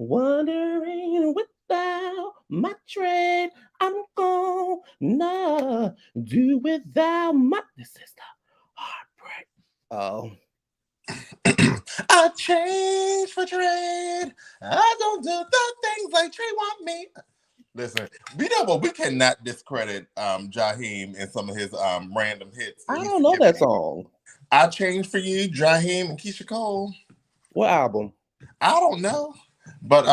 Wondering without my trade, I'm gonna do without my. This is the heartbreak. Oh. I change for trade. I don't do the things like Trey want me. Listen, we know, but we cannot discredit Jaheim and some of his random hits. I don't know that song. I Change for You, Jaheim and Keisha Cole. What album? I don't know, but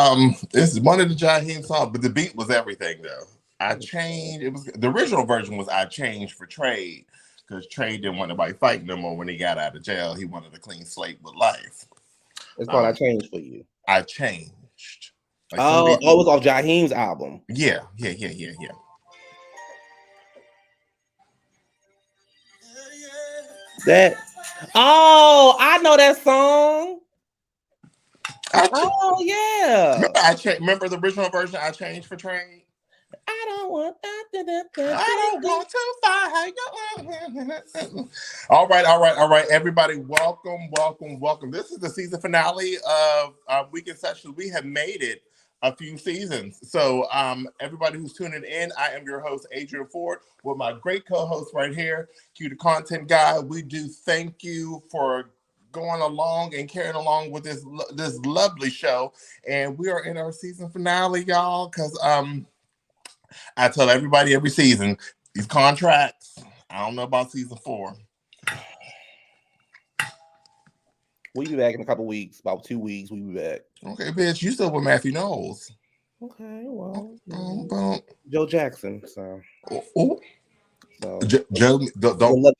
it's one of the Jaheim songs. But the beat was everything, though. I changed. It was the original version was I Changed for Trade because Trade didn't want nobody fighting no more when he got out of jail. He wanted a clean slate with life. It's called I Changed for You. I Changed. Like it was off Jaheim's album. Yeah. That. Oh, I know that song. Oh yeah. Remember the original version? I Changed for Trade. I don't want that. I don't want to fight. All right. Everybody, welcome. This is the season finale of Weekend Sessions. We have made it a few seasons. So everybody who's tuning in, I am your host, Adrian Ford, with my great co-host right here, QTheContentGuy. We do thank you for going along and carrying along with this lovely show. And we are in our season finale, y'all, because I tell everybody every season, these contracts, I don't know about season 4. We'll be back in a couple weeks, about 2 weeks. We'll be back. Okay, bitch, you still with Matthew Knowles. Okay, well, Joe Jackson. So, Joe, don't. Good luck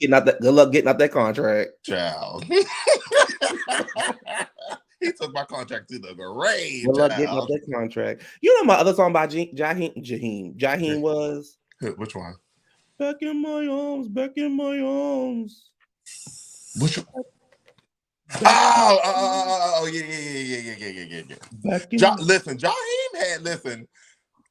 getting out that contract, child. He took my contract to the grave. Good luck getting out that contract. You know my other song by Jaheim was which one? Back in my arms. Which one? Oh, yeah. Listen, Jaheim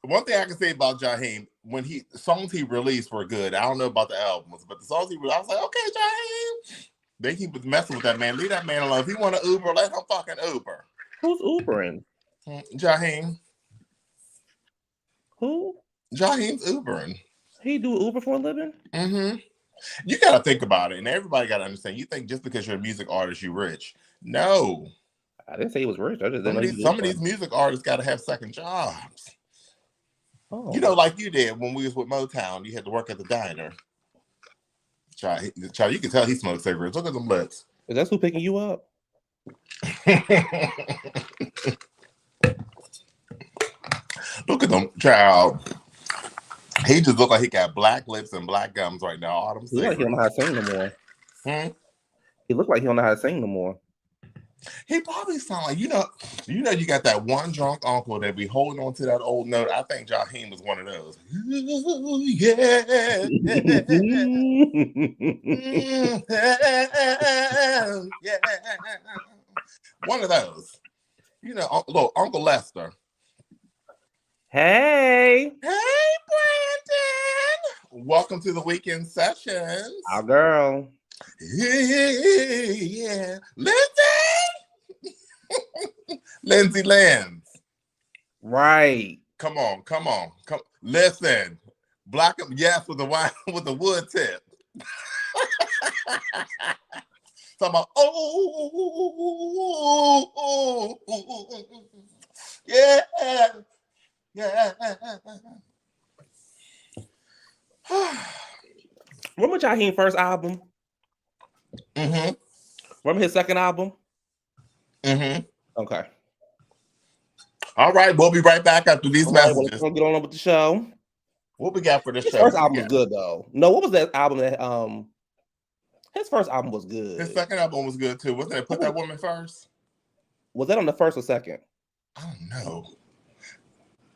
one thing I can say about Jaheim, when songs he released were good. I don't know about the albums, but the songs he released, I was like, okay, Jaheim. They keep messing with that man. Leave that man alone. If he want to Uber, let him fucking Uber. Who's Ubering? Jaheim. Who? Jaheim's Ubering. He do Uber for a living? Mm-hmm. You got to think about it, and everybody got to understand. You think just because you're a music artist, you're rich. No. I didn't say he was rich. I just some of these music artists got to have second jobs. Oh. You know, like you did when we was with Motown. You had to work at the diner. Child, you can tell he smokes cigarettes. Look at them lips. Is that who picking you up? Look at them, child. He just look like he got black lips and black gums right now. All them he look like he don't know how to sing no more. He look like he don't know how to sing no more. He probably sound like you got that one drunk uncle that be holding on to that old note. I think Jaheim was one of those. Ooh, yeah. Yeah. One of those. You know, little Uncle Lester. Hey, Brandon. Welcome to the Weekend Sessions. Our girl. Yeah. Lindsay Lands. Right. Come on. Listen. Black up yes with the wine with the wood tip. Talking about yeah. Remember Jaheim's first album? Mm-hmm. Remember his second album? Mm-hmm. Okay. All right, we'll be right back after these messages. We're gonna get on with the show. What we got for this show? His first album was good though. No, what was that album that his first album was good. His second album was good too. Wasn't it Put That Woman First? Was that on the first or second? I don't know.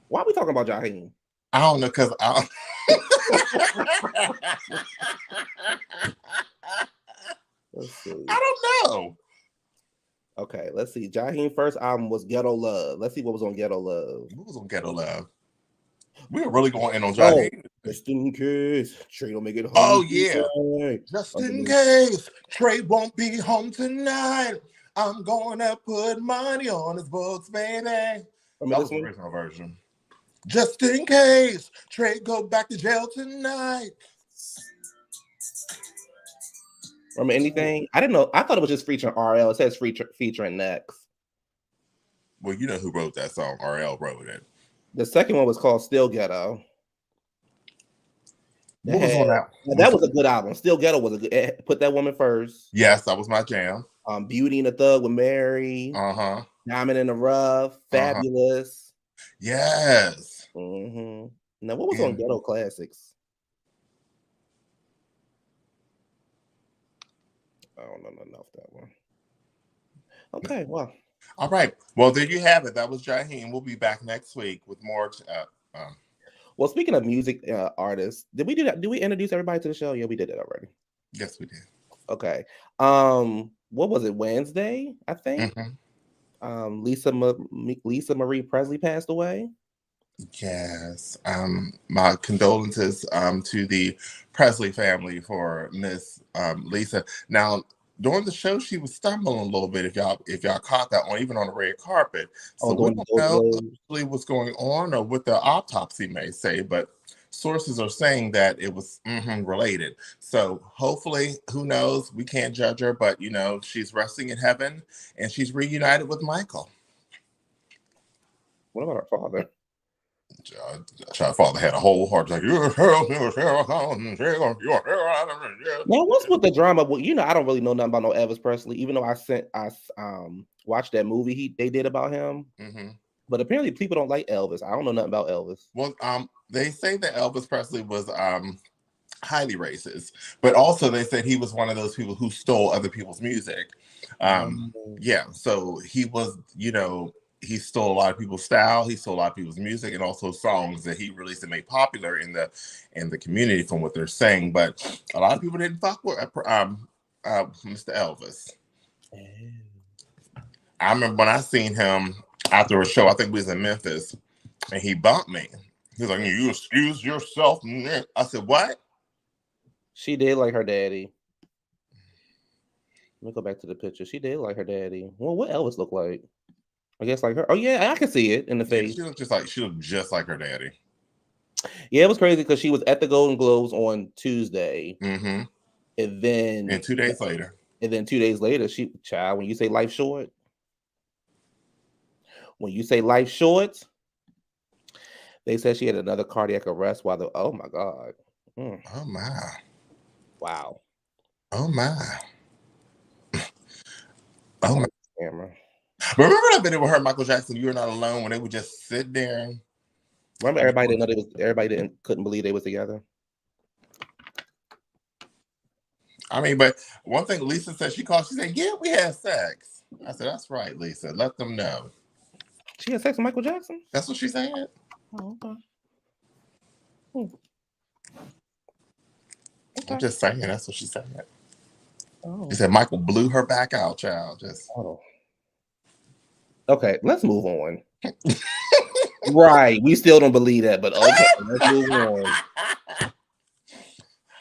Why are we talking about Jaheim? I don't know, because I don't know. Okay, let's see. Jaheim's first album was Ghetto Love. Let's see what was on Ghetto Love. What was on Ghetto Love? We were really going in on Jaheim. Just in case Trey don't make it home. Oh, yeah. Tonight. Just in case Trey won't be home tonight, I'm going to put money on his books, baby. Remember That this was the one? original version. Just in case Trey go back to jail tonight. Remember anything? I didn't know. I thought it was just featuring RL. It says featuring Next. Well, you know who wrote that song. RL wrote it. The second one was called Still Ghetto. What was on that? That was a good album. Still Ghetto was a good. Put That Woman First. Yes, that was my jam. Beauty and the Thug with Mary. Uh-huh. Diamond in the Rough. Fabulous. Yes. Mm-hmm. Now, what was on Ghetto Classics? I don't know nothing off that one. Okay, well. All right. Well, there you have it. That was Jaheim. We'll be back next week with more. Well, speaking of music artists, did we do that? Did we introduce everybody to the show? Yeah, we did it already. Yes, we did. Okay. What was it? Wednesday, I think. Mm-hmm. Lisa Marie Presley passed away. Yes. My condolences to the Presley family for Miss Lisa. Now, during the show, she was stumbling a little bit. If y'all caught that on even on the red carpet, so we don't know really what's going on or what the autopsy may say, but sources are saying that it was related. So hopefully, who knows? We can't judge her, but you know, she's resting in heaven and she's reunited with Michael. What about her father? Her father had a whole heart like. Now, what's with the drama? Well, you know, I don't really know nothing about no Elvis Presley, even though I watched that movie they did about him. Mm-hmm. But apparently, people don't like Elvis. I don't know nothing about Elvis. Well, they say that Elvis Presley was highly racist, but also they said he was one of those people who stole other people's music. Yeah, so he was, you know. He stole a lot of people's style. He stole a lot of people's music, and also songs that he released and made popular in the community, from what they're saying. But a lot of people didn't fuck with Mr. Elvis. I remember when I seen him after a show. I think we was in Memphis, and he bumped me. He was like, "You excuse yourself." I said, "What?" She did like her daddy. Let me go back to the picture. She did like her daddy. Well, what Elvis looked like? I guess like her. Oh yeah, I can see it in the face. She looked just like her daddy. Yeah, it was crazy because she was at the Golden Globes on Tuesday, and then 2 days later, when you say life short, they said she had another cardiac arrest while oh my god, oh my, wow, oh my, oh my. Camera. Remember that video with her, Michael Jackson, "You're Not Alone," when they would just sit there? Remember, everybody couldn't believe they was together. I mean, but one thing Lisa said, she said, "Yeah, we had sex." I said, "That's right, Lisa. Let them know." She had sex with Michael Jackson? That's what she said. Oh, okay. I'm just saying, that's what she said. Oh. She said Michael blew her back out, child. Just. Oh. Okay, let's move on. Right, we still don't believe that, but okay, let's move on.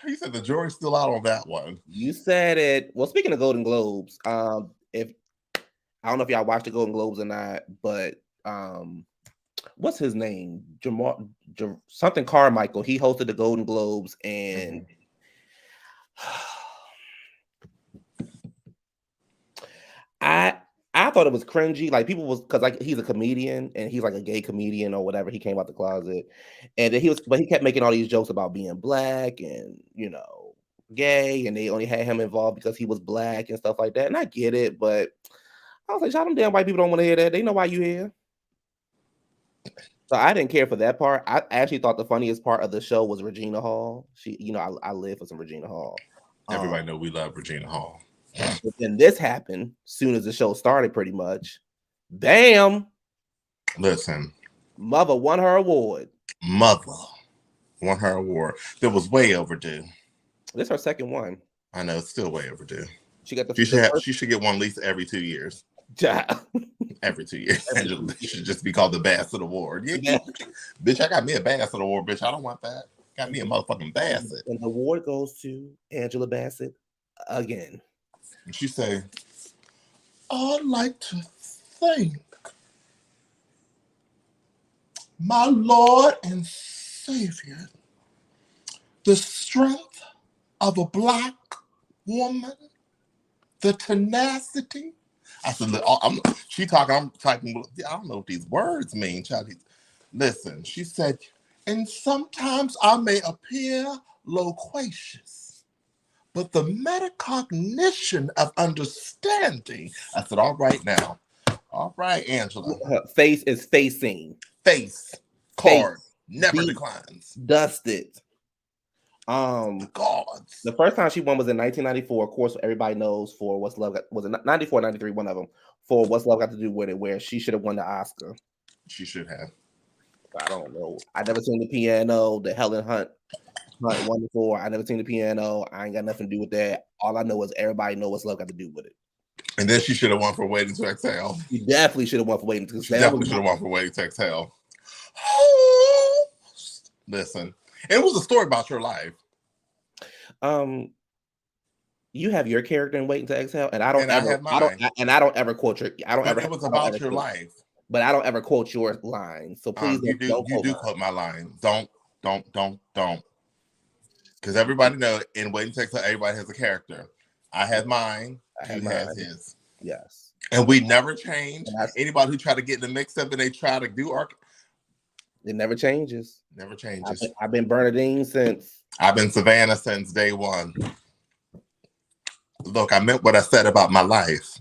You said the jury's still out on that one. You said it. Well, speaking of Golden Globes, if I don't know if y'all watched the Golden Globes or not, but what's his name? Something Carmichael. He hosted the Golden Globes, and I thought it was cringy. Like people was because like he's a comedian and he's like a gay comedian or whatever. He came out the closet, and then he kept making all these jokes about being black and gay, and they only had him involved because he was black and stuff like that. And I get it, but I was like, "Shot them damn white people don't want to hear that. They know why you here." So I didn't care for that part. I actually thought the funniest part of the show was Regina Hall. She, I live for some Regina Hall. Everybody know we love Regina Hall. But then this happened soon as the show started, pretty much. Bam! Listen, Mother won her award. That was way overdue. This is her second one. I know, it's still way overdue. She got she should get one at least every 2 years. Every 2 years. She should just be called the Bassett Award. Yeah. Bitch, I got me a Bassett Award, bitch. I don't want that. Got me a motherfucking Bassett. And the award goes to Angela Bassett again. And she said, "I'd like to thank My Lord and Savior, the strength of a black woman, the tenacity. I said, she talking, I'm typing, I don't know what these words mean, child. Listen, she said, and sometimes I may appear loquacious, but the metacognition of understanding. I said, all right now. All right, Angela. Her face is facing. Face card never declines. Dusted. The gods. The first time she won was in 1994. Of course, everybody knows for What's Love Got, was it 94, 93, one of them, for What's Love Got to Do with It, where she should have won the Oscar. She should have. I don't know. I never seen the piano. The Helen Hunt won before. I never seen the piano. I ain't got nothing to do with that. All I know is everybody know What's Love Got to Do with It. And then she should have won for Waiting to Exhale. She definitely should have won for Waiting to Exhale. She definitely should have won for Waiting to Exhale. Listen, it was a story about your life. You have your character in Waiting to Exhale, and I don't ever quote your. It was about your life, but I don't ever quote your line. So please, you do quote my line. Don't. Because everybody knows in Waiting to Exhale, everybody has a character. I had mine. He has his. Yes. And we never change. Anybody who try to get in the mix up and they try to do it never changes. Never changes. I've been Bernadine since. I've been Savannah since day one. Look, I meant what I said about my life.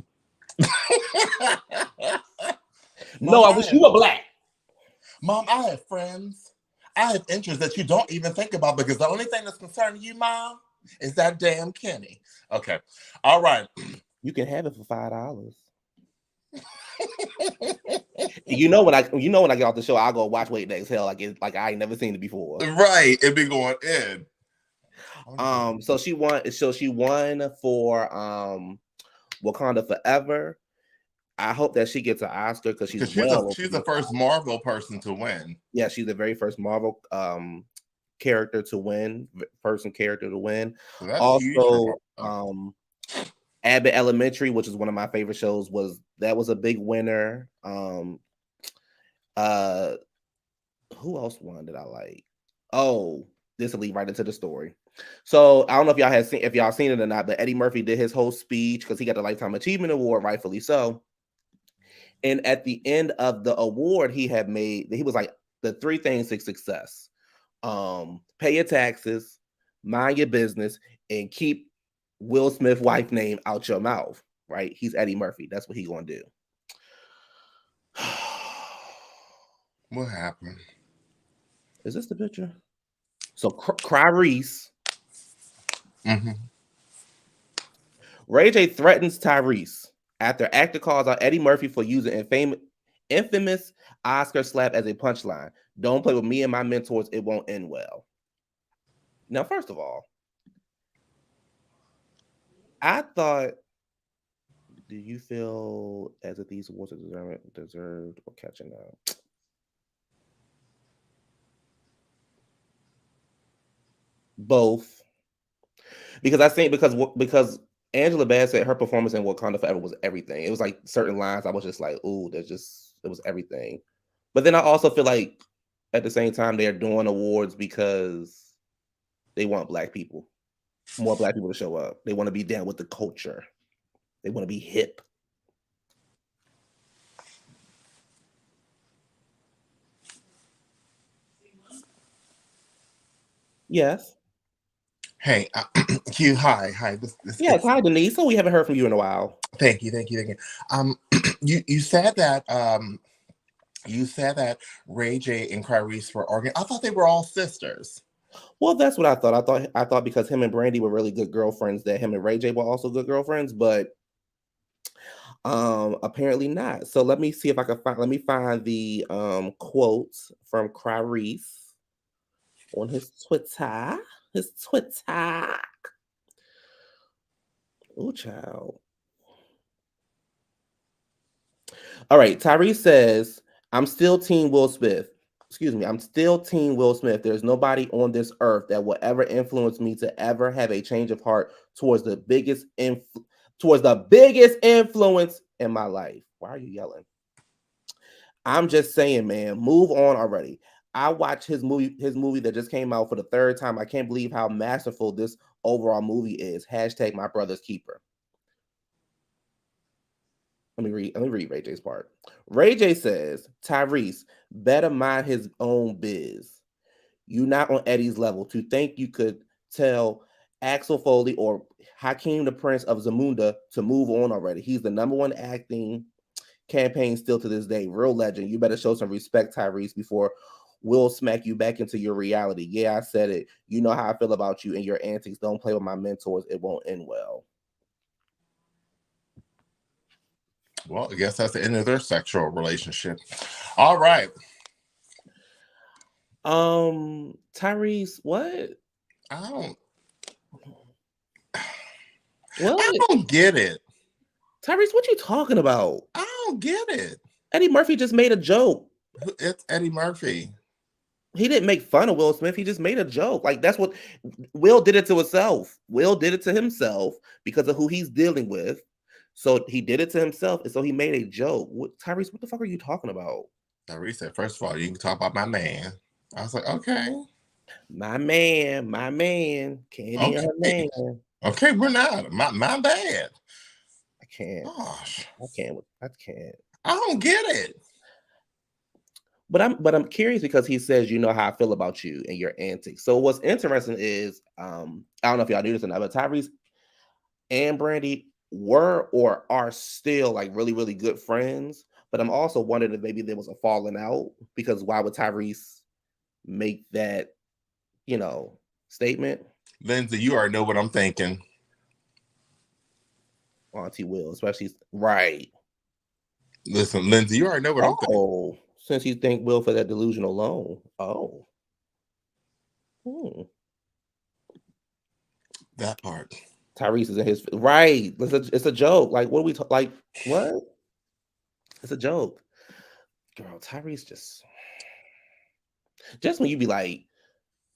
No, I wish you were black. Mom, I have friends. I have interests that you don't even think about because the only thing that's concerning you, Mom, is that damn Kenny. Okay. All right. You can have it for $5. you know when I get off the show, I'll go watch Wait to Exhale like I ain't never seen it before. Right. It be going in. So she won for Wakanda Forever. I hope that she gets an Oscar because she's the first Marvel person to win. Yeah, she's the very first Marvel character to win. So also, Abbott Elementary, which is one of my favorite shows, was a big winner. Who else won that I like? Oh, this will lead right into the story. So I don't know if y'all seen it or not, but Eddie Murphy did his whole speech because he got the Lifetime Achievement Award, rightfully so. And at the end of the award, he was like, the 3 things to success: pay your taxes, mind your business, and keep Will Smith wife name out your mouth. Right? He's Eddie Murphy. That's what he's gonna do. What happened? Is this the picture? So Clarice. Mm-hmm. Ray J threatens Tyrese after actor calls out Eddie Murphy for using infamous Oscar slap as a punchline. Don't play with me and my mentors, it won't end well. Now, first of all, I thought, do you feel as if these awards are deserved or catching up? Both. Because I think because Angela Bassett, her performance in Wakanda Forever was everything. It was like certain lines I was just like, ooh, it was everything. But then I also feel like at the same time they're doing awards because they want black people, more black people to show up. They want to be down with the culture. They want to be hip. Yes. Hey, Q, hi. Yes, hi Denise. So we haven't heard from you in a while. Thank you. You said that Ray J and Clarice were arguing. I thought they were all sisters. Well, that's what I thought. I thought because him and Brandy were really good girlfriends, that him and Ray J were also good girlfriends, but apparently not. So let me see if I can find the quotes from Clarice on his Twitter. Oh, child. All right. Tyrese says, I'm still Team Will Smith. I'm still Team Will Smith. There's nobody on this earth that will ever influence me to ever have a change of heart towards the biggest influence in my life. Why are you yelling? I'm just saying, man, move on already. I watched his movie that just came out for the third time. I can't believe how masterful this overall movie is. Hashtag my brother's keeper. Let me read Ray J's part. Ray J says, Tyrese better mind his own biz. You not on Eddie's level to think you could tell Axel Foley or Hakeem the Prince of Zamunda to move on already. He's the number one acting campaign still to this day. Real legend. You better show some respect, Tyrese, before we'll smack you back into your reality. Yeah, I said it. You know how I feel about you and your antics. Don't play with my mentors. It won't end well. Well, I guess that's the end of their sexual relationship. All right. Tyrese, what? I don't. What? I don't get it. Tyrese, what you talking about? I don't get it. Eddie Murphy just made a joke. It's Eddie Murphy. He didn't make fun of Will Smith. He just made a joke. Like that's what Will did it to himself. Will did it to himself because of who he's dealing with. So he did it to himself, and so he made a joke. Tyrese, what the fuck are you talking about? Tyrese said, first of all, you can talk about my man. I was like, okay. My man, Candy and her man. Okay, we're not. My bad. I can't. Gosh. I can't. I don't get it. But I'm curious because he says, you know how I feel about you and your antics. So what's interesting is I don't know if y'all knew this or not, but Tyrese and Brandy were or are still like really, really good friends. But I'm also wondering if maybe there was a falling out because why would Tyrese make that, statement? Lindsay, you already know what I'm thinking. Auntie Will, especially right. Listen, Lindsay, you already know what I'm thinking. Oh, since you thank Will for that delusional loan. Oh. That part. Tyrese is in his right. It's a joke. Like, what are we like? What? It's a joke, girl. Tyrese just when you be like,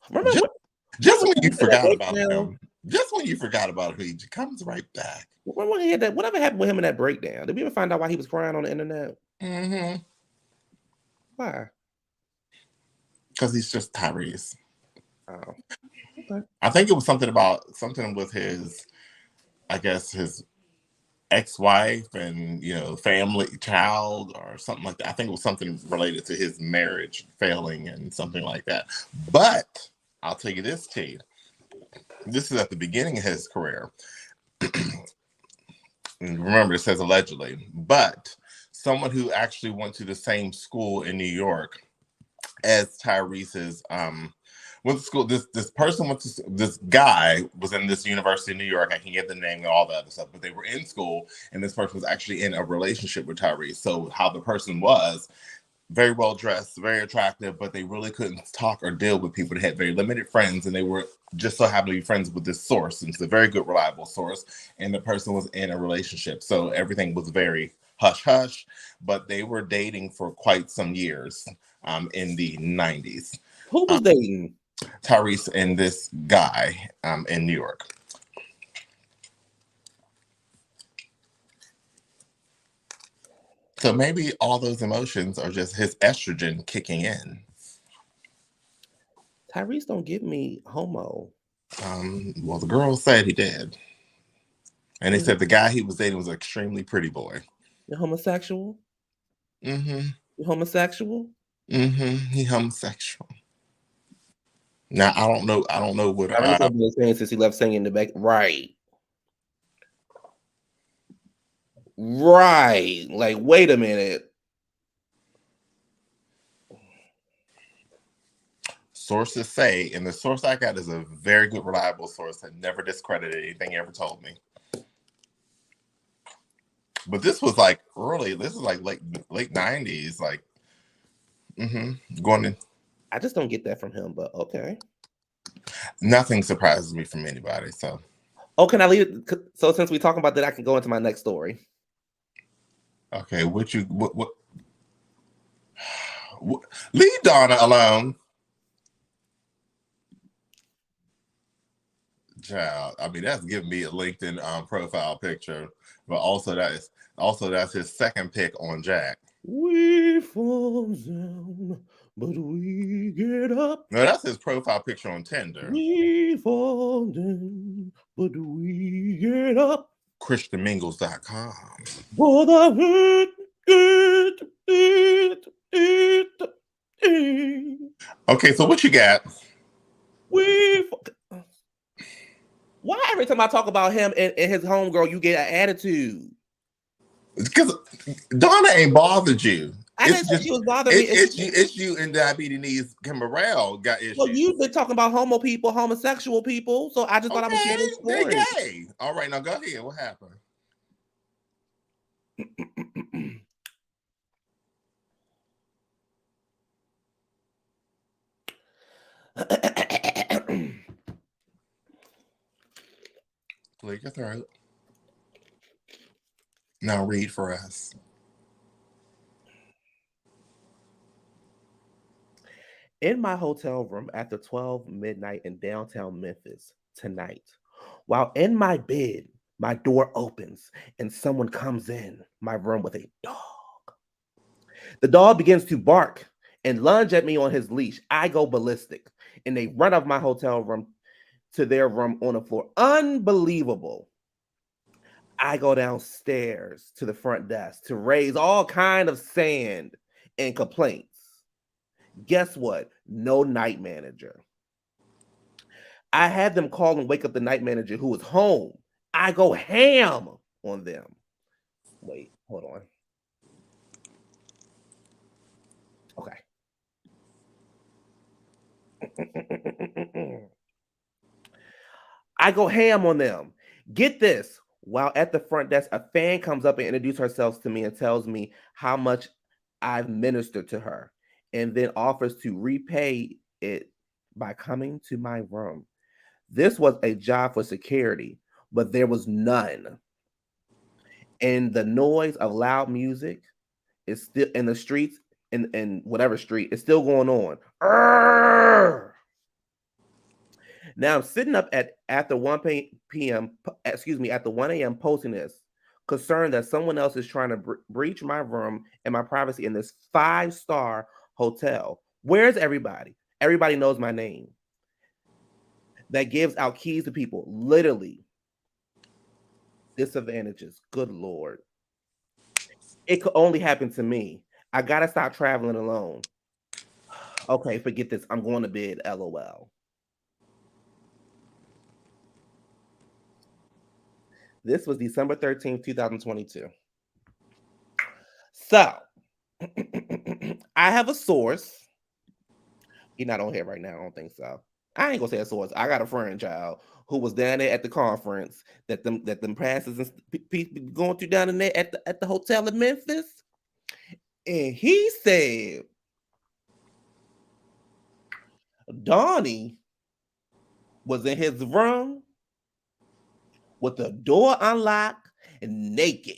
remember just when you forgot about him. Just when you forgot about him, he comes right back. Remember when he had that? Whatever happened with him in that breakdown? Did we ever find out why he was crying on the internet? Mm-hmm. Why? Because he's just Tyrese. Oh, okay. I think it was something with his, I guess his ex-wife and family, child, or something like that. I think it was something related to his marriage failing and something like that. But I'll tell you this, T. This is at the beginning of his career. And remember, it says allegedly, but someone who actually went to the same school in New York as Tyrese's went to school. This guy was in this university in New York. I can get the name and all that other stuff, but they were in school, and this person was actually in a relationship with Tyrese. So how the person was, very well dressed, very attractive, but they really couldn't talk or deal with people. They had very limited friends, and they were just so happened to be friends with this source. And it's a very good, reliable source. And the person was in a relationship. So everything was very hush hush, but they were dating for quite some years in the 90s. Who was dating? Tyrese and this guy in New York. So maybe all those emotions are just his estrogen kicking in. Tyrese don't give me homo. Well, the girl said he did. And they said the guy he was dating was an extremely pretty boy. You're homosexual? Mm-hmm. You're homosexual? Mm-hmm. He homosexual. Now I don't know what Tyrese has been saying since he left singing in the back. Right. Right. Like, wait a minute. Sources say, and the source I got is a very good, reliable source that never discredited anything he ever told me. But this was like early. This is like late 90s. Like, going in. I just don't get that from him, but okay. Nothing surprises me from anybody. So, oh, can I leave it? So since we're talking about that, I can go into my next story. Okay, what leave Donna alone. Child, I mean, that's giving me a LinkedIn profile picture, but also that's his second pick on Jack. We fall down, but we get up. No, that's his profile picture on Tinder. We fall down, but we get up. ChristianMingles.com. For the it. Okay, so what you got? We. Why every time I talk about him and his homegirl, you get an attitude? Because Donna ain't bothered you. I It's didn't say just she was bothering me. it's you and diabetes Kimberell got Well, issues. you've been talking about homosexual people, so I just thought I would share Okay, this they're story. gay. All right, now go ahead. What happened? Clear your throat. Now read for us. In my hotel room after 12 midnight in downtown Memphis tonight, while in my bed, my door opens and someone comes in my room with a dog. The dog begins to bark and lunge at me on his leash. I go ballistic and they run off my hotel room to their room on the floor. Unbelievable. I go downstairs to the front desk to raise all kind of sand and complaints. Guess what? No night manager. I had them call and wake up the night manager who was home. I go ham on them. Wait, hold on. Okay. I go ham on them. Get this. While at the front desk, a fan comes up and introduces herself to me and tells me how much I've ministered to her, and then offers to repay it by coming to my room. This was a job for security, but there was none. And the noise of loud music is still in the streets, in whatever street, is still going on. Arrgh! Now I'm sitting up at after 1 p.m. After 1 a.m. posting this, concerned that someone else is trying to breach my room and my privacy in this 5-star hotel. Where's everybody? Everybody knows my name. That gives out keys to people. Literally, disadvantages. Good Lord. It could only happen to me. I gotta stop traveling alone. Okay, forget this. I'm going to bed. LOL. This was December 13th, 2022. So, I have a source. He's not on here right now. I don't think so. I ain't gonna say a source. I got a friend, child, who was down there at the conference that them passes and people going through down in there at the hotel in Memphis, and he said Donnie was in his room with the door unlocked and naked.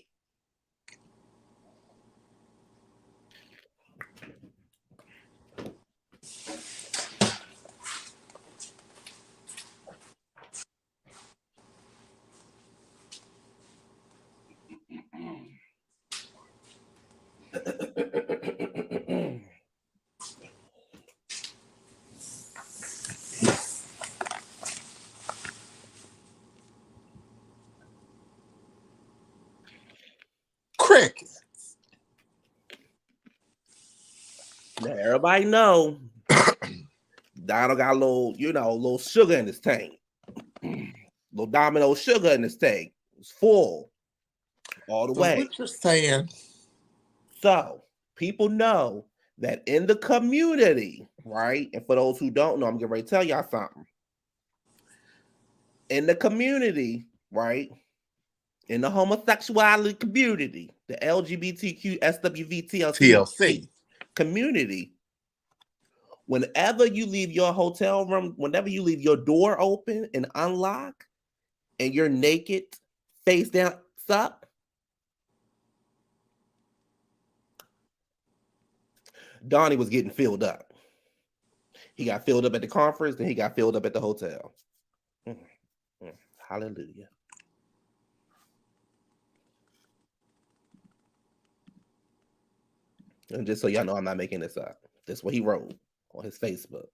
Cricket. Now everybody know Donald got a little sugar in his tank. Little domino sugar in his tank. It's full all the So way. what you're saying? So people know that in the community, right? And for those who don't know, I'm getting ready to tell y'all something. In the community, right? In the homosexuality community, the LGBTQ TLC. community, whenever you leave your hotel room, whenever you leave your door open and unlock, and you're naked, face down, up, Donnie was getting filled up. He got filled up at the conference, then he got filled up at the hotel. Hallelujah. And just so y'all know, I'm not making this up. This is what he wrote on his Facebook.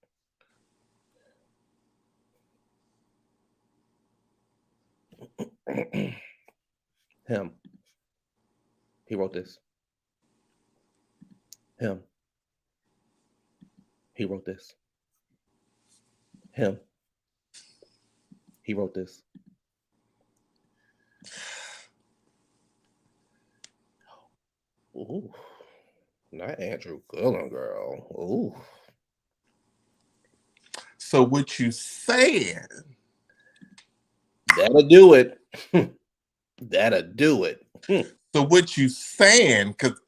Him. He wrote this. Him. He wrote this. Him. He wrote this. Ooh. Not Andrew Gillum, girl. Ooh. So what you saying? That'll do it. That'll do it. So what you saying? Because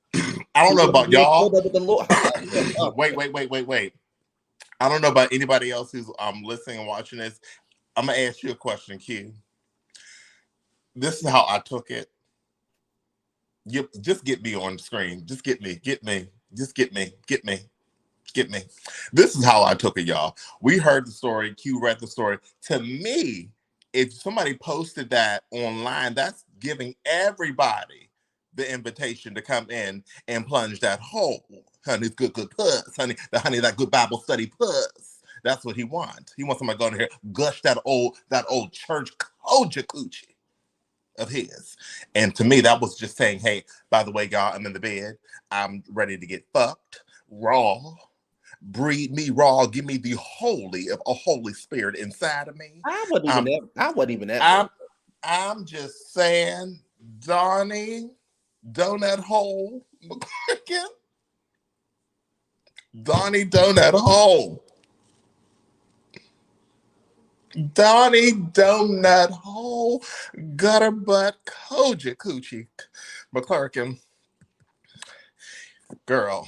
I don't know about y'all. Wait. I don't know about anybody else who's listening and watching this. I'm gonna ask you a question, Q. This is how I took it. Just get me on the screen. Just get me. Just get me. This is how I took it, y'all. We heard the story. Q read the story. To me, if somebody posted that online, that's giving everybody the invitation to come in and plunge that hole. Honey's good puss. Honey, that good Bible study puss. That's what he wants. He wants somebody to go in here, gush that old church coochie of his. And to me, that was just saying, hey, by the way, y'all, I'm in the bed. I'm ready to get fucked raw. Breed me raw. Give me the Holy Spirit inside of me. I wasn't even that. I'm just saying, Donnie, donut hole. Donnie, donut hole. Donnie, donut hole. Gutter butt, coochie. McClurkin. Girl,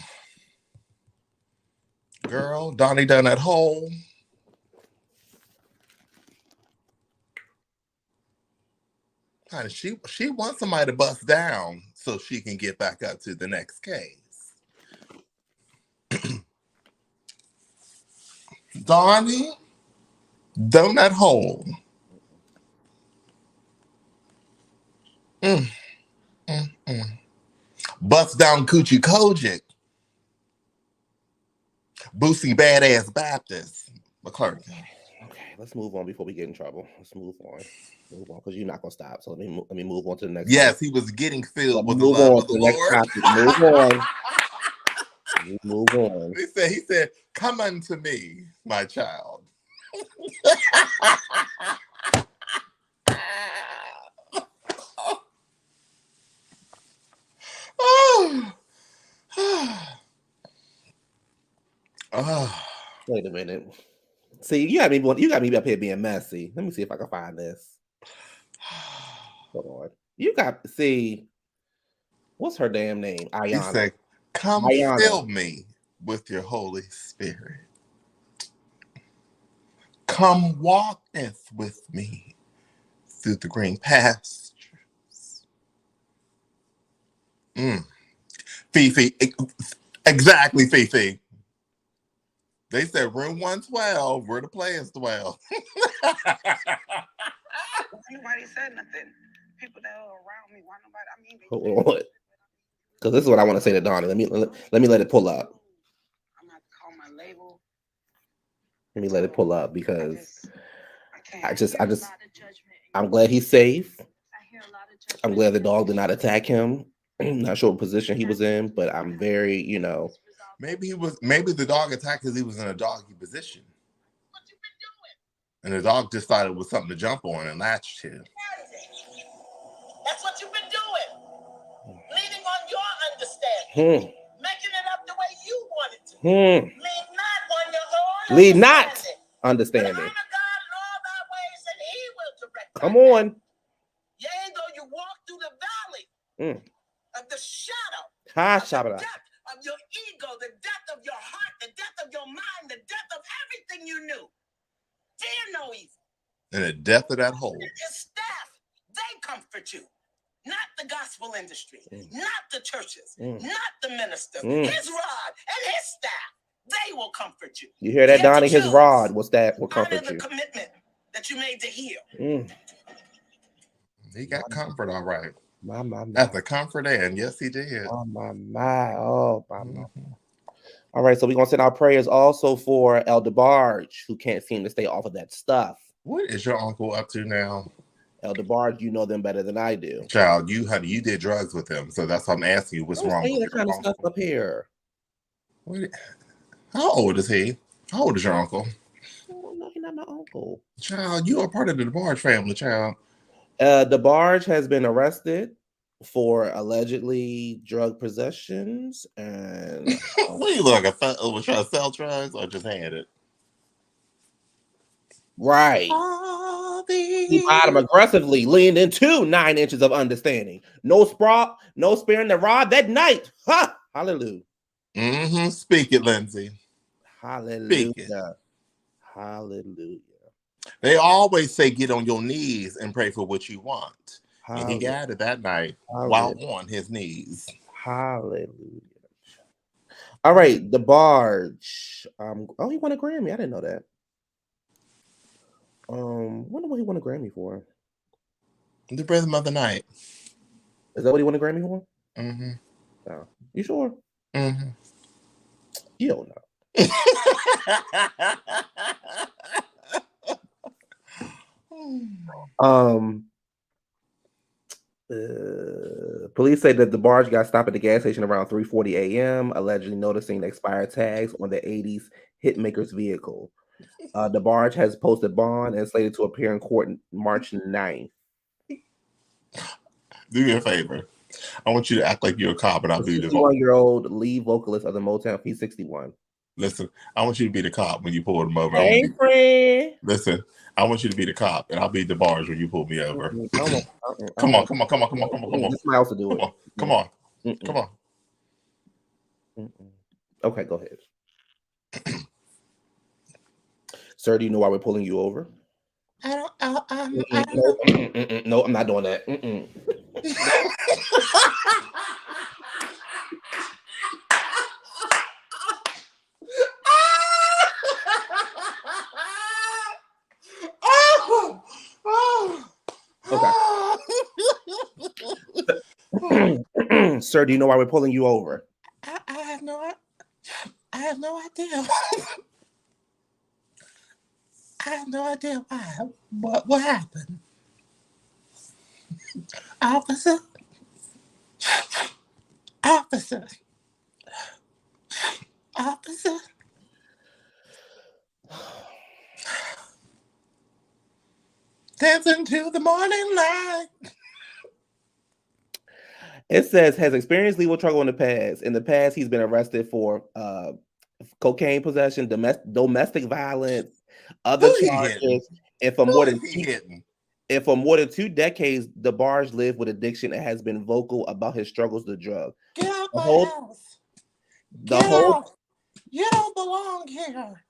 Donnie donut hole. Honey, she wants somebody to bust down so she can get back up to the next case. Donnie, donut hole. Bust down coochie kojic. Boosie badass Baptist. McClurkin. Okay, let's move on before we get in trouble. Let's move on because you're not gonna stop. So let me move on to the next. Yes, topic. He was getting filled with the love of the Lord. Move on. He said, "Come unto me, my child." Wait a minute. See, you got me up here being messy. Let me see if I can find this. Hold on. What's her damn name? Ayana. He said, "Come fill me with your Holy Spirit. Come walketh with me through the green pastures." Fifi, exactly, Fifi. They said room 112, where the players dwell. Nobody said nothing. People that are around me, why nobody? I mean, hold on. Because this is what I want to say to Donnie. Let me let it pull up. I'm gonna call my label. Let me let it pull up because I'm glad he's safe. I'm glad the dog did not attack him. I'm not sure what position he was in, but I'm very, Maybe the dog attacked because he was in a doggy position. What you been doing? And the dog just thought it was something to jump on and latched to. That's what you've been doing. Leaning on your understanding. Making it up the way you want it to. Lean not on your own Lead not understanding. But honor God in all thy ways, and he will direct. Come on. Yea, though you walk through the valley of the shadow, the death of your ego, the death of your heart, the death of your mind, the death of everything you knew. Fear no evil. And the depth of that hole. His staff, they comfort you. Not the gospel industry, not the churches, not the minister. His rod and his staff, they will comfort you. You hear that, Donnie? His rod, what's that? Will comfort you. The commitment that you made to heal. He got comfort, all right. My. At the Comfort Inn. Yes, he did. Oh, my. Oh, my. Mm-hmm. All right, so we're going to send our prayers also for El DeBarge, who can't seem to stay off of that stuff. What is your uncle up to now? El DeBarge, you know them better than I do. Child, you did drugs with him, so that's why I'm asking you what's Don't wrong say with that your kind of uncle. stuff up here. How old is he? How old is your uncle? Oh, no, he's not my uncle. Child, you are part of the DeBarge family, child. DeBarge has been arrested for allegedly drug possessions and What you look was trying to sell drugs or just had it? right. He bought him aggressively, leaned into 9 inches of understanding. No sparing the rod that night. Ha! Hallelujah. Mm-hmm. Speak it, Lindsay. Hallelujah. Speak it. Hallelujah. They always say get on your knees and pray for what you want. And he Hallelujah. got it that night while on his knees. Hallelujah. All right, DeBarge. Oh, he won a Grammy. I didn't know that. Wonder what he won a Grammy for. The Rhythm of the Night. Is that what he won a Grammy for? Mm-hmm. Oh, you sure? Mm-hmm. You don't know. Police say that DeBarge got stopped at the gas station around 3:40 a.m., allegedly noticing the expired tags on the 80s hitmaker's vehicle. DeBarge has posted bond and is slated to appear in court March 9th. Do me a favor. I want you to act like you're a cop and I'll be the 61-year-old lead vocalist of the Motown. He's 61. Listen, I want you to be the cop when you pull him over. Hey, friend. Listen, I want you to be the cop and I'll be the barge when you pull me over. Come on. This mouse to do it. Come on. Okay, go ahead. Sir, do you know why we're pulling you over? I don't No, I'm not doing that. Okay. Sir, do you know why we're pulling you over? I have no idea. I have no idea why. What happened? Officer. Dancing to the morning light. It says has experienced legal trouble in the past. In the past, he's been arrested for cocaine possession, domestic violence, other charges, and for more than 2 decades, DeBarge lived with addiction and has been vocal about his struggles with drugs. Get out my house. Get out. You don't belong here.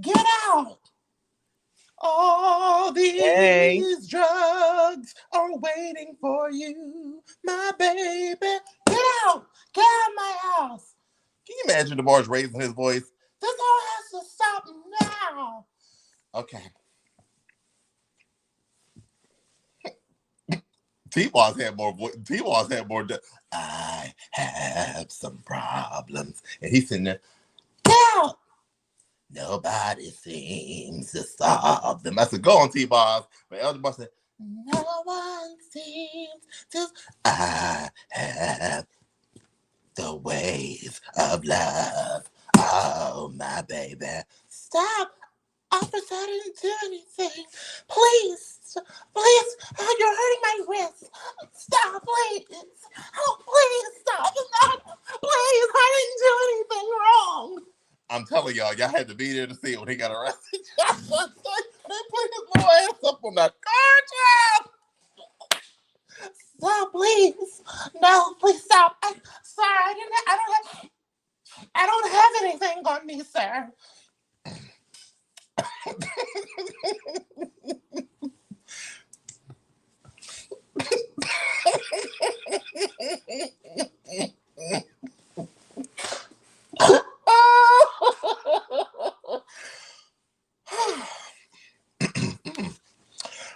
Get out. All these drugs are waiting for you, my baby. Get out. Get out of my house. Can you imagine DeBarge raising his voice? This all has to stop now. Okay. T-Boss had more. I have some problems, and he's sitting there. Get out. Nobody seems to solve them. I said, go on, T-Boss. But Elder Boss said, no one seems to. I have the ways of love. Oh, my baby. Stop. Officer, I didn't do anything. Please. Please. Oh, you're hurting my wrist. Stop, please. Oh, please stop. Please, I didn't do anything wrong. I'm telling y'all had to be there to see it when he got arrested. They put his little ass up on that car, child. Stop, please. No, please stop. Sorry, I don't have anything on me, sir.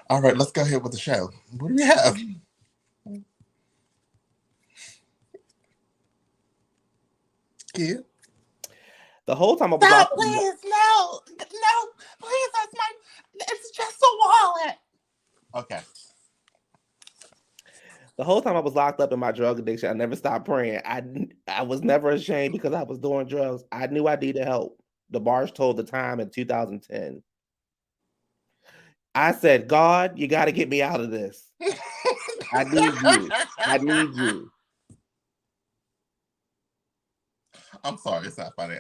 All right, let's go ahead with the show. What do we have? Cute. The whole time I was Stop, locked up. please, no, please, it's just a wallet. Okay. The whole time I was locked up in my drug addiction, I never stopped praying. I was never ashamed because I was doing drugs. I knew I needed help. The bars told the time in 2010. I said, God, you got to get me out of this. I need you. I need you. I'm sorry, it's not funny.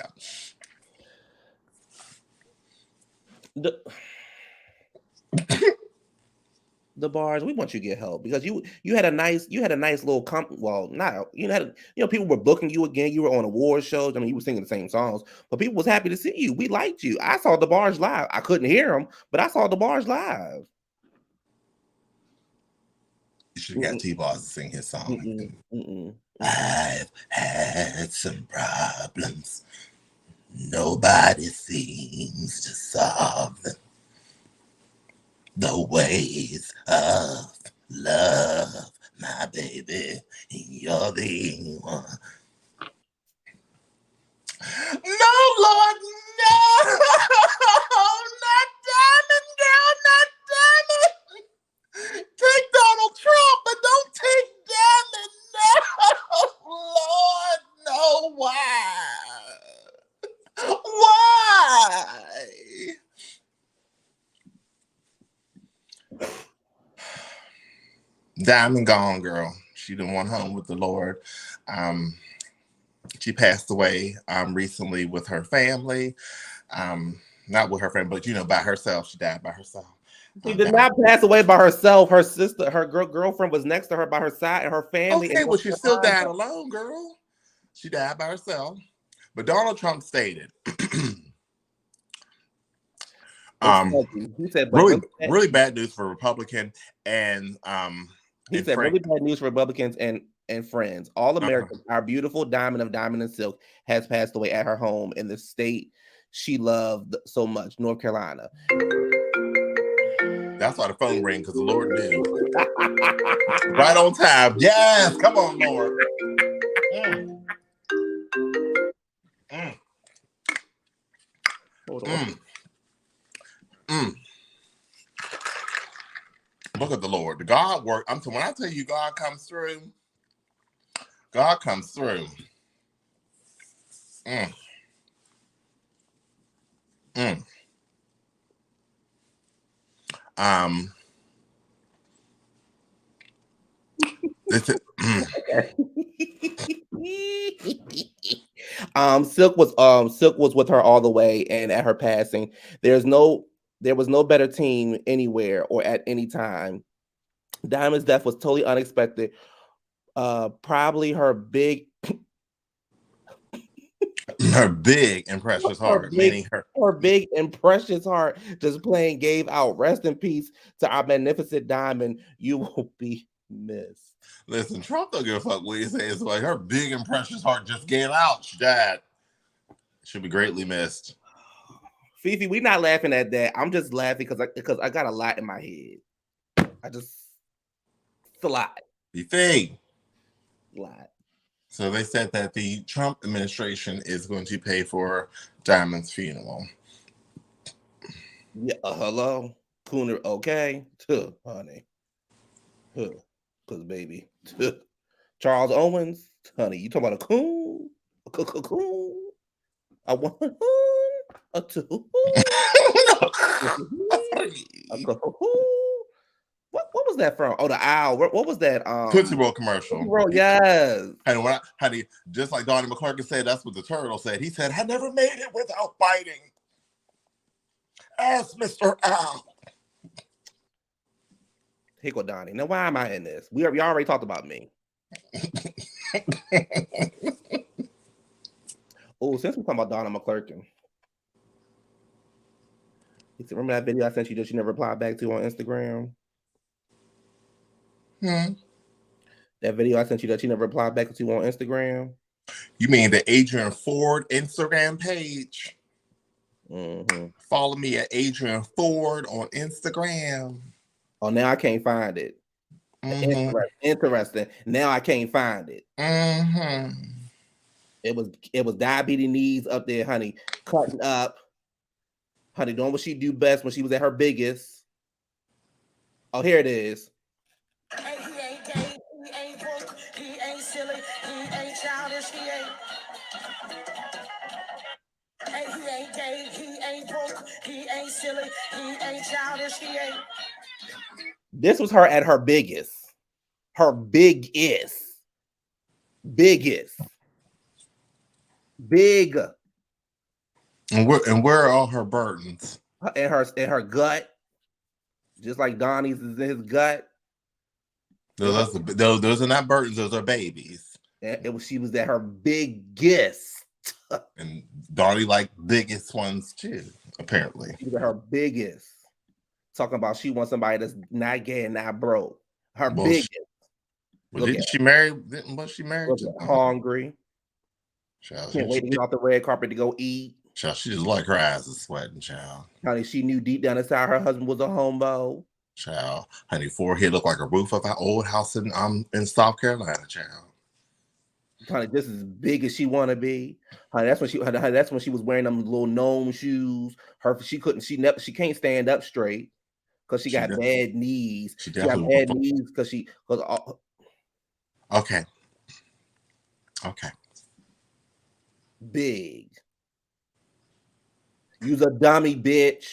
The bars, we want you to get help because you had a nice little people were booking you again. You were on award shows. I mean, you were singing the same songs, but people was happy to see you. We liked you. I saw the bars live. I couldn't hear them, but I saw the bars live. You should have got T-Bars to sing his song. I've had some problems. Nobody seems to solve them. The ways of love, my baby, you're the one. No, Lord, no! Not Diamond, girl, not Diamond! Take Donald Trump, but don't take Diamond, no! Lord, no, why? Why? Diamond gone, girl. She done went home with the Lord. She passed away recently with her family. Not with her family, but by herself. She died by herself. She did not pass away by herself. Her sister, her girlfriend was next to her by her side, and her family. Okay, well, she still died alone, girl. She died by herself. But Donald Trump stated, he said, really bad news for Republican and he said really bad news for Republicans and friends. All Americans, our beautiful diamond of diamond and silk has passed away at her home in the state she loved so much, North Carolina. That's why the phone rang, because the Lord knew. Right on time. Yes, come on, Lord. Hold on. Look at the Lord. The God work. When I tell you God comes through, God comes through. Silk was with her all the way, and at her passing, there was no better team anywhere or at any time. Diamond's death was totally unexpected. Probably her big and precious heart, meaning her big and precious heart just plain gave out. Rest in peace to our magnificent Diamond. You will be missed. Listen, Trump don't give a fuck what he says. Like, her big and precious heart just gave out. She died. Should be greatly missed. Fifi, we not laughing at that. I'm just laughing because I got a lot in my head. It's a lot. Fifi. A lot. So they said that the Trump administration is going to pay for Diamond's funeral. Yeah, hello, Cooner. Okay, honey. Cause baby, Charles Owens, honey. You talking about a coon? A coon? I want a two. What was that from? Oh, the owl. What was that? Tootsie Roll commercial. Tootsie Roll, yes. And just like Donnie McClurkin said, that's what the turtle said. He said, "I never made it without biting." Ask Mr. Owl. Here go Donnie. Now, why am I in this? We already talked about me. Oh, since we're talking about Donnie McClurkin. Remember that video I sent you that you never replied back to on Instagram? That video I sent you that you never replied back to on Instagram? You mean the Adrian Ford Instagram page? Follow me at Adrian Ford on Instagram. Oh, now I can't find it. Interesting. Now I can't find it. It was diabetes knees up there, honey, cutting up, honey, doing what she do best when she was at her biggest. Oh, here it is. Hey, he ain't gay, he ain't broke, he ain't silly, he ain't childish, he ain't. Hey, he ain't gay, he ain't broke, he ain't silly, he ain't childish, he ain't. This was her at her biggest. Her biggest. Big. And where are all her burdens? In her gut. Just like Donnie's is in his gut. Those are not burdens, those are babies. And she was at her biggest. And Donnie like biggest ones too, apparently. She was at her biggest. Talking about she wants somebody that's not gay and not broke. Her biggest. Didn't she marry? Was she married to? Hungry. Child, Can't wait to get off the red carpet to go eat. Child, she just like her ass is sweating, child. Honey, she knew deep down inside her husband was a homo. Child, honey, forehead looked like a roof of our old house in South Carolina, child. Honey, this is as big as she want to be. Honey, that's when she was wearing them little gnome shoes. She can't stand up straight because she got bad knees. She got bad knees because okay. Big. You's a dummy, bitch.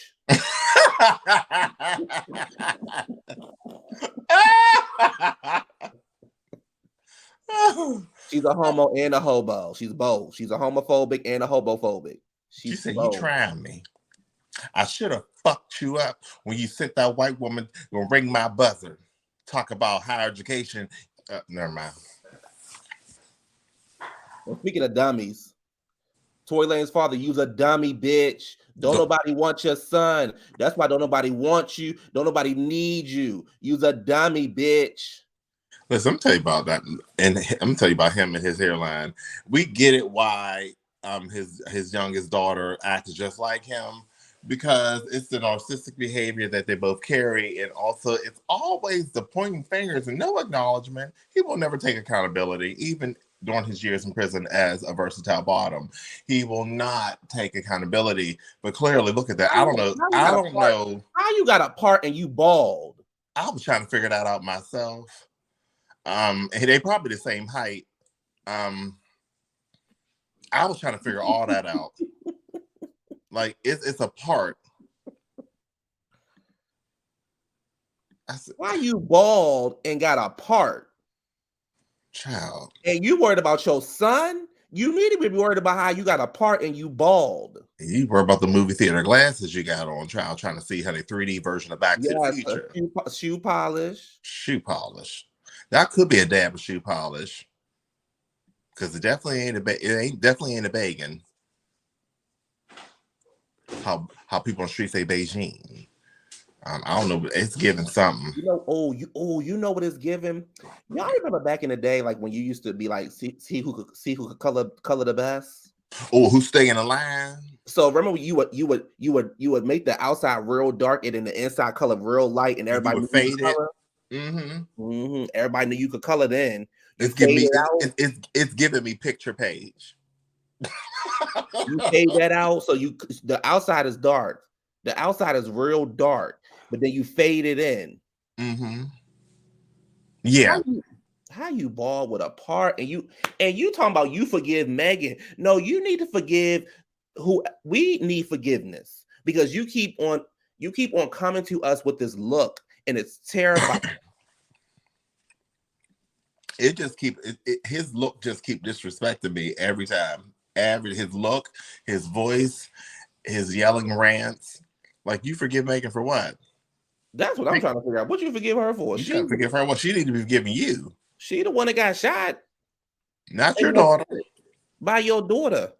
She's a homo and a hobo. She's both. She's a homophobic and a hobophobic. She said, "You trying me? I should have fucked you up when you sent that white woman gonna ring my buzzer. Talk about higher education." Never mind. Well, speaking of dummies, Tory Lane's father, you's a dummy, bitch. Don't nobody want your son. That's why don't nobody want you. Don't nobody need you. You's a dummy, bitch. Listen, I'm tell you about that, and I'm gonna tell you about him and his hairline. We get it why his youngest daughter acted just like him, because it's the narcissistic behavior that they both carry, and also it's always the pointing fingers and no acknowledgement. He will never take accountability, even during his years in prison as a versatile bottom. He will not take accountability. But clearly, look at that. I don't know. How you got a part and you bald? I was trying to figure that out myself. They probably the same height. I was trying to figure all that out. Like it's a part. Why you bald and got a part? Child. And you worried about your son? You need to be worried about how you got a part and you bald. You worry about the movie theater glasses you got on, child, trying to see how the 3D version of Back to the Future. Shoe polish. Shoe polish. That could be a dab of shoe polish. Because it definitely ain't a bagging. How people on the street say Beijing. I don't know, but it's giving something. You know what it's giving? Y'all remember back in the day, like when you used to be like, see who could color the best? Oh, who's staying in line? So remember you would make the outside real dark and then the inside color real light, and everybody would fade it. Everybody knew you could color then. It's giving me picture page. You fade that out, so the outside is dark. The outside is real dark, but then you fade it in. Yeah. How you bald with a part and you talking about you forgive Megan? No, you need to forgive we need forgiveness because you keep on coming to us with this look and it's terrifying. His look just keep disrespecting me every time. His look, his voice, his yelling rants. Like, you forgive Megan for what? That's what I'm trying to figure out. What you forgive her for? You trying to forgive her what? She need to be forgiving you. She the one that got shot. Not your daughter. By your daughter.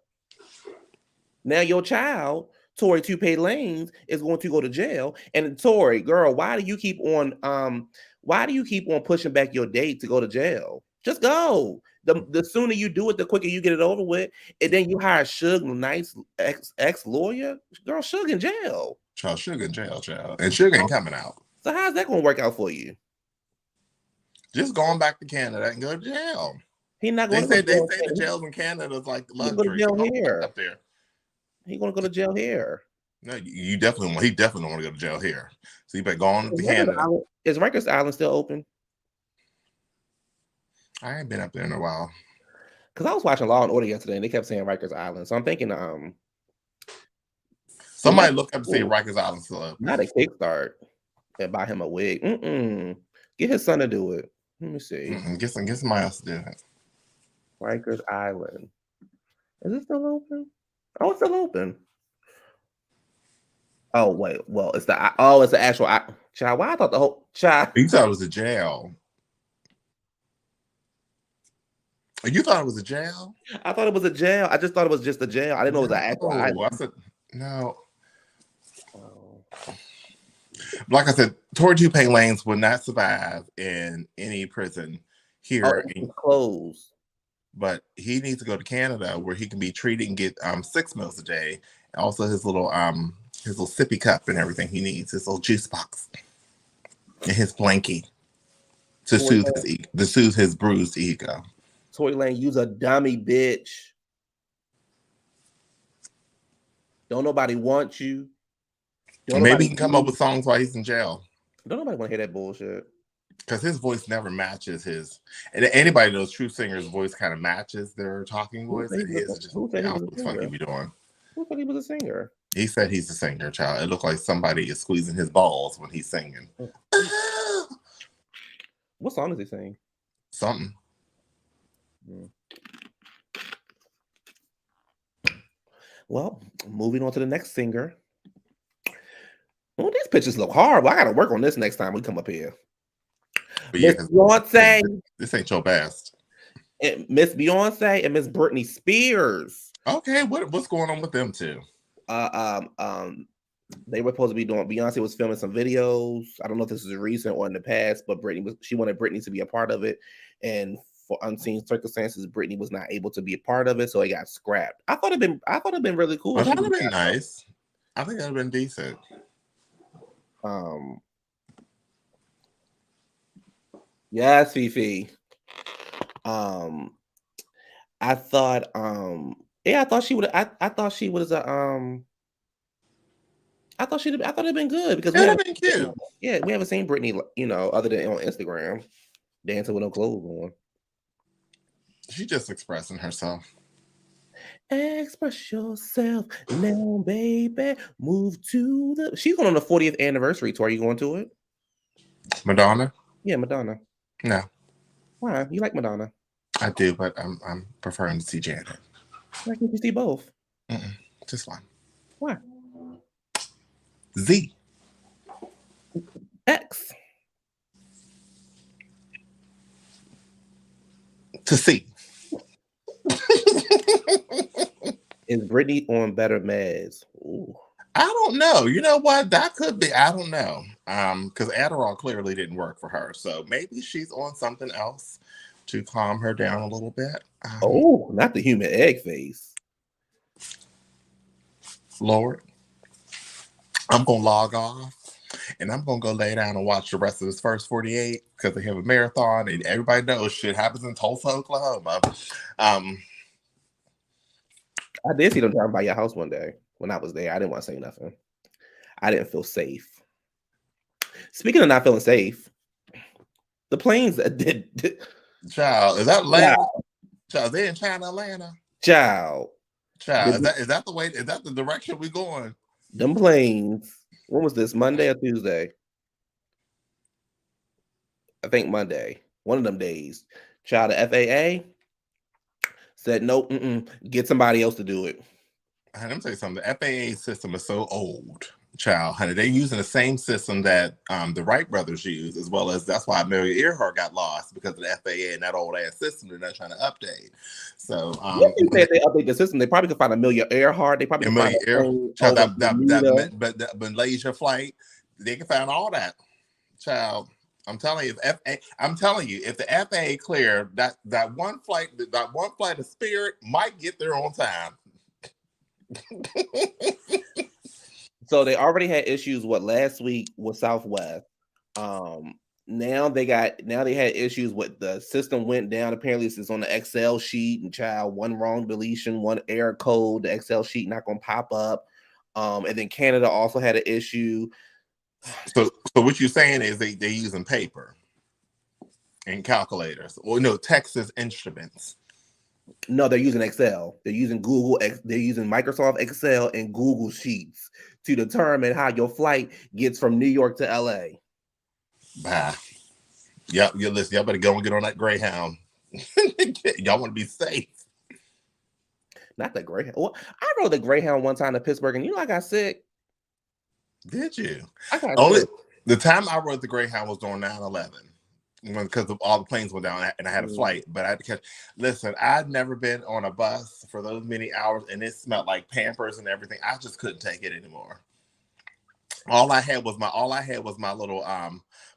Now your child, Tory Toupee Lanes, is going to go to jail. And Tory, girl, why do you keep on pushing back your date to go to jail? Just go. The sooner you do it, the quicker you get it over with. And then you hire Suge, nice ex-lawyer. Girl, Suge in jail. Child, Suge in jail, child. And Suge ain't coming out. So how's that going to work out for you? Just going back to Canada and go to jail. He's not They going to say go to jail. the jails in Canada is like He's going to go to luxury. jail So here. up there. He's going to go to jail here. No, he definitely don't want to go to jail here. So you better go on to Canada. Is Rikers Island still open? I ain't been up there in a while. Because I was watching Law and Order yesterday, and they kept saying Rikers Island. So I'm thinking, somebody look up and say Rikers Island still open. Not a kickstart and buy him a wig. Get his son to do it. Let me see. Get somebody else to do it. Rikers Island. Is it still open? Oh, it's still open. Oh wait, well, it's the actual child. Why I thought the whole child. You thought it was a jail. You thought it was a jail? I thought it was a jail. I just thought it was just a jail. I didn't know it was an actual island. I said no. Like I said, Tory Toupee Lanes will not survive in any prison here. It's closed. But he needs to go to Canada where he can be treated and get 6 meals a day. Also his little sippy cup and everything he needs, his little juice box, and his blankie to soothe his bruised ego. Tory Lane, you's a dummy, bitch. Don't nobody want you. Maybe he can come up with songs while he's in jail. Don't nobody want to hear that bullshit. Because his voice never matches his. And anybody knows true singers' voice kind of matches their talking voice. And his is just what's funny be doing. Who said he was a singer? He said he's a singer, child. It looked like somebody is squeezing his balls when he's singing. What song does he sing? Something. Well, moving on to the next singer. Oh, these pictures look horrible. I got to work on this next time we come up here. But yeah, Beyonce. This ain't your best. Miss Beyonce and Miss Britney Spears. Okay, what's going on with them two? They were supposed to be doing. Beyonce was filming some videos. I don't know if this is recent or in the past, but she wanted Britney to be a part of it, and for unseen circumstances, Britney was not able to be a part of it, so it got scrapped. I thought it'd been really cool. I thought it'd been nice. I think that'd been decent. Yes, Fifi. I thought she would. I thought she was I thought it'd been good because it'd been cute. Yeah, we haven't seen Britney, other than on Instagram, dancing with no clothes on. She's just expressing herself. Express yourself now, baby. Move to the. She's going on the 40th anniversary tour. Are you going to it? Madonna? Yeah, Madonna. No. Why? You like Madonna? I do, but I'm preferring to see Janet. Why can't you see both? Just one. Why? Z. X. To see. Is Britney on better meds? Ooh. I don't know. You know what? That could be. I don't know. Because Adderall clearly didn't work for her. So maybe she's on something else to calm her down a little bit. Not the human egg face. Lord, I'm going to log off and I'm going to go lay down and watch the rest of this first 48 because they have a marathon and everybody knows shit happens in Tulsa, Oklahoma. I did see them driving by your house one day when I was there. I didn't want to say nothing. I didn't feel safe. Speaking of not feeling safe, the planes that did. Child, is that Atlanta? Child, they in China, Atlanta. Child, is that the way? Is that the direction we going? Them planes. When was this? Monday or Tuesday? I think Monday. One of them days. Child, the FAA said nope. Get somebody else to do it. Let me tell you something. The FAA system is so old. Child, honey, they're using the same system that the Wright brothers use, as well as that's why Amelia Earhart got lost because of the FAA and that old ass system they're not trying to update. So, if they update the system, they probably could find Amelia Earhart. They probably Amelia Earhart, that Malaysia flight. They can find all that. Child, I'm telling you, if the FAA clear that one flight of Spirit might get there on time. So they already had issues last week with Southwest. now they had issues with the system went down. Apparently, it's on the Excel sheet, and child, one wrong deletion, one error code, the Excel sheet not gonna pop up. And then Canada also had an issue. So what you're saying is they using paper and calculators, or no, Texas Instruments. No, they're using Excel. They're using they're using Microsoft Excel and Google Sheets to determine how your flight gets from New York to LA. Bah. Yep, you listen. Y'all better go and get on that Greyhound. Y'all want to be safe. Not the Greyhound. Well, I rode the Greyhound one time to Pittsburgh, and I got sick. Did you? I got sick. The time I rode the Greyhound was during 9/11. Because of all the planes went down and I had a flight, but I had to catch. Listen, I'd never been on a bus for those many hours, and it smelled like Pampers and everything. I just couldn't take it anymore. All I had was my little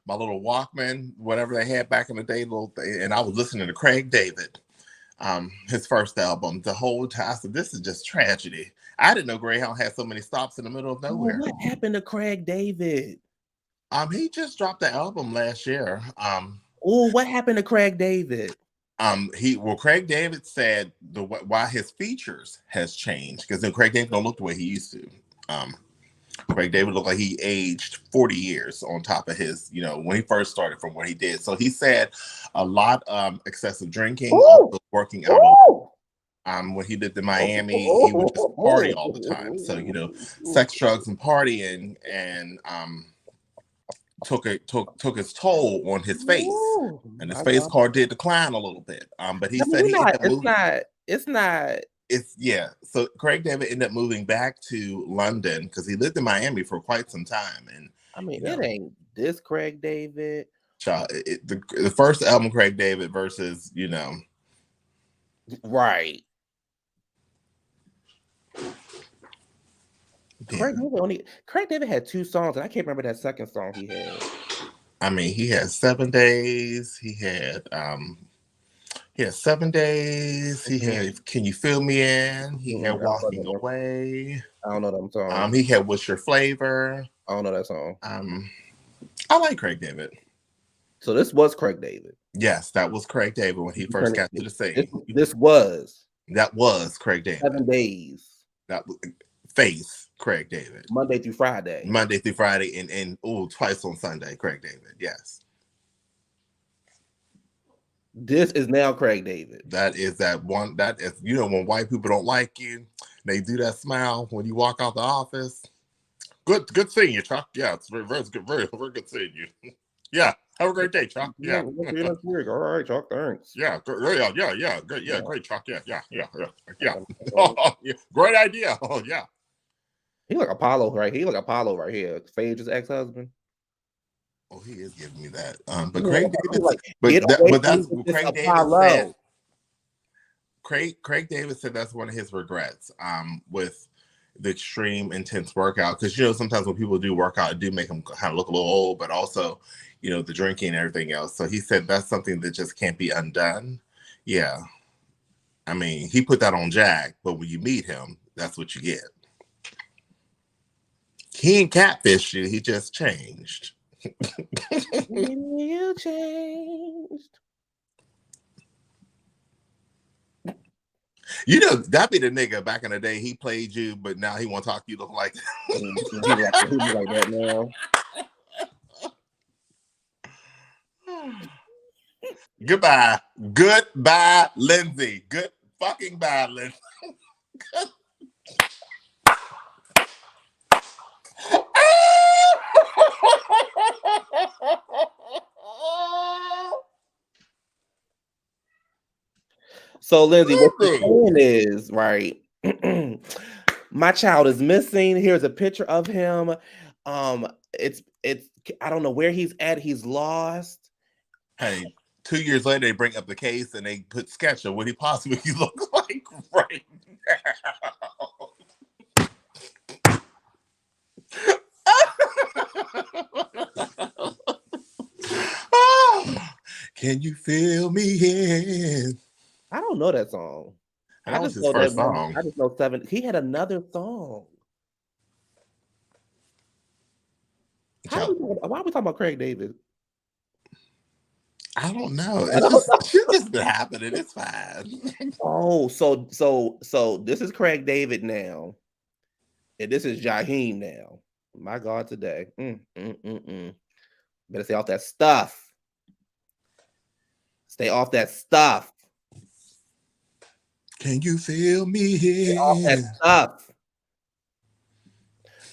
Walkman, whatever they had back in the day, and I was listening to Craig David, his first album. The whole time I said, "This is just tragedy." I didn't know Greyhound had so many stops in the middle of nowhere. What happened to Craig David? He just dropped the album last year. What happened to Craig David? Craig David said why his features has changed, because Craig David don't look the way he used to. Craig David looked like he aged 40 years on top of his, when he first started from what he did. So he said a lot excessive drinking, working out. When he lived in Miami, he would just party all the time. So, sex, drugs, and partying, and took his toll on his face, and his face card did decline a little bit. But he said So Craig David ended up moving back to London because he lived in Miami for quite some time. And it ain't this Craig David. The first album, Craig David versus right. Yeah. Craig David had 2 songs, and I can't remember that second song he had. He had 7 Days. He had 7 Days. He had Can You Feel Me In? He had Walking Away. I don't know that song. He had What's Your Flavor? I don't know that song. I like Craig David. So this was Craig David. Yes, that was Craig David when he first got to the scene. That was Craig David. 7 Days. That was Face. Craig David. Monday through Friday, and twice on Sunday, Craig David. Yes. This is now Craig David. That is that one. That is, when white people don't like you, they do that smile when you walk out the office. Good seeing you, Chuck. Yeah, it's very good, very good seeing you. Yeah, have a great day, Chuck. Yeah. All right, Chuck. Thanks. Yeah, good. Yeah. Good. Yeah, great, Chuck. Yeah. Oh, yeah. Great idea. Oh, yeah. He like Apollo right here. He like Apollo right here. Phaedra's ex-husband. Oh, he is giving me that. But Craig David, but that's what Craig David said. Craig David said that's one of his regrets. With the extreme intense workout, because sometimes when people do workout, it do make them kind of look a little old, but also the drinking and everything else. So he said that's something that just can't be undone. Yeah, he put that on Jack, but when you meet him, that's what you get. He ain't catfished you. He just changed. You changed. That'd be the nigga back in the day. He played you, but now he won't talk to you look like he like that now. Goodbye, Lindsay. Good fucking bye, Lindsay. So Lindsay, what you're saying is, right, my child is missing. Here's a picture of him. It's I don't know where he's at. He's lost. Hey, 2 years later, they bring up the case and they put sketch of what he possibly looks like right now. Can you feel me in? I don't know that song. That was his first song. I just know 7. He had another song. Why are we talking about Craig David? I don't know. It's just shit just been happening. It's fine. Oh, so this is Craig David now, and this is Jaheim now. My God, today. Better stay off that stuff. Stay off that stuff. Can you feel me Stay off that here? stuff.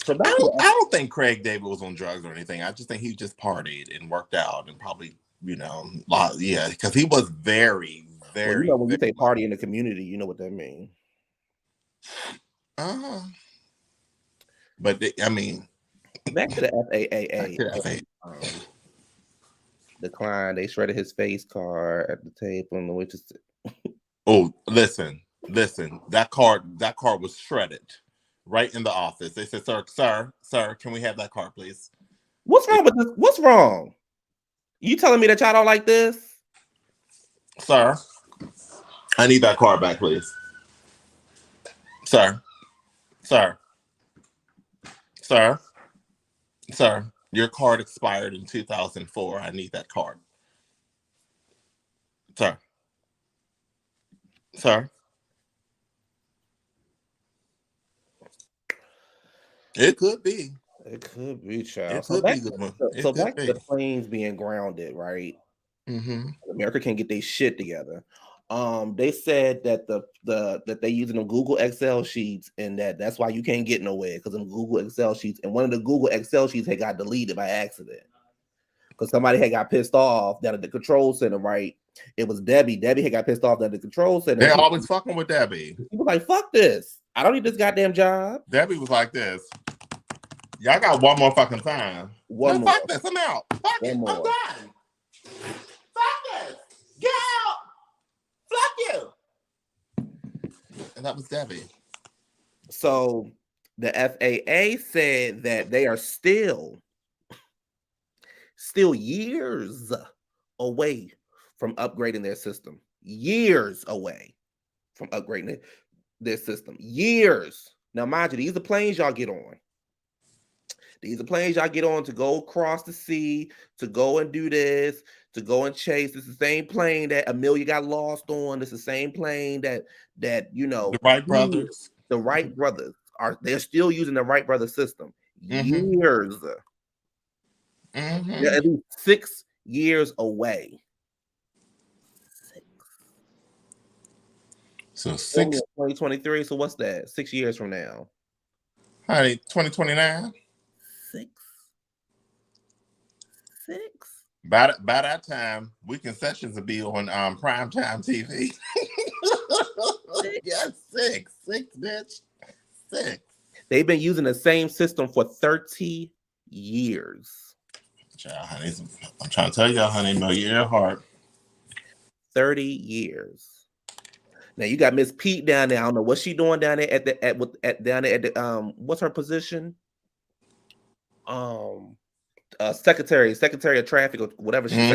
So I don't think Craig David was on drugs or anything. I just think he just partied and worked out and probably, because he was very, well, very, when you very say party in the community, you know what that means. But I mean, back to the FAAA. Declined. They shredded his face card at the table, and the waitress. Oh, listen. That card was shredded right in the office. They said, "Sir, can we have that card, please?" What's wrong with this? What's wrong? You telling me that y'all don't like this? Sir, I need that card back, please. Sir, your card expired in 2004. I need that card. Sir. It could be. It could be, child. It could be good one. So back to the planes being grounded, right? Mm-hmm. America can't get their shit together. They said that that they using them Google Excel sheets, and that's why you can't get nowhere, because them Google Excel sheets, and one of the Google Excel sheets had got deleted by accident because somebody had got pissed off down at the control center, right? It was Debbie. Debbie had got pissed off down at the control center. They're always fucking with Debbie. She was like, "Fuck this! I don't need this goddamn job." Debbie was like this. Y'all got one more fucking time. One more. Fuck this. I'm out. Fuck it. I'm done. Fuck this. Get out. Fuck you. And that was Debbie. So the FAA said that they are still years away from upgrading their system. Years away from upgrading their system. Years. Now, mind you, these are planes y'all get on. These are planes y'all get on to go across the sea, to go and do this, to go and chase. It's the same plane that Amelia got lost on. It's the same plane that the Wright brothers. The Wright brothers they're still using the Wright brothers system. Years. They're at least 6 years away. So 2023. So what's that? 6 years from now. Honey, 2029. 6. By that time, Weekend Sessions will be on primetime TV. Yes, 6, bitch. 6. They've been using the same system for 30 years. Child, honey, I'm trying to tell y'all, honey, know your heart. 30 years. Now you got Miss Pete down there. I don't know what she doing down there what's her position? Secretary of Traffic or whatever she's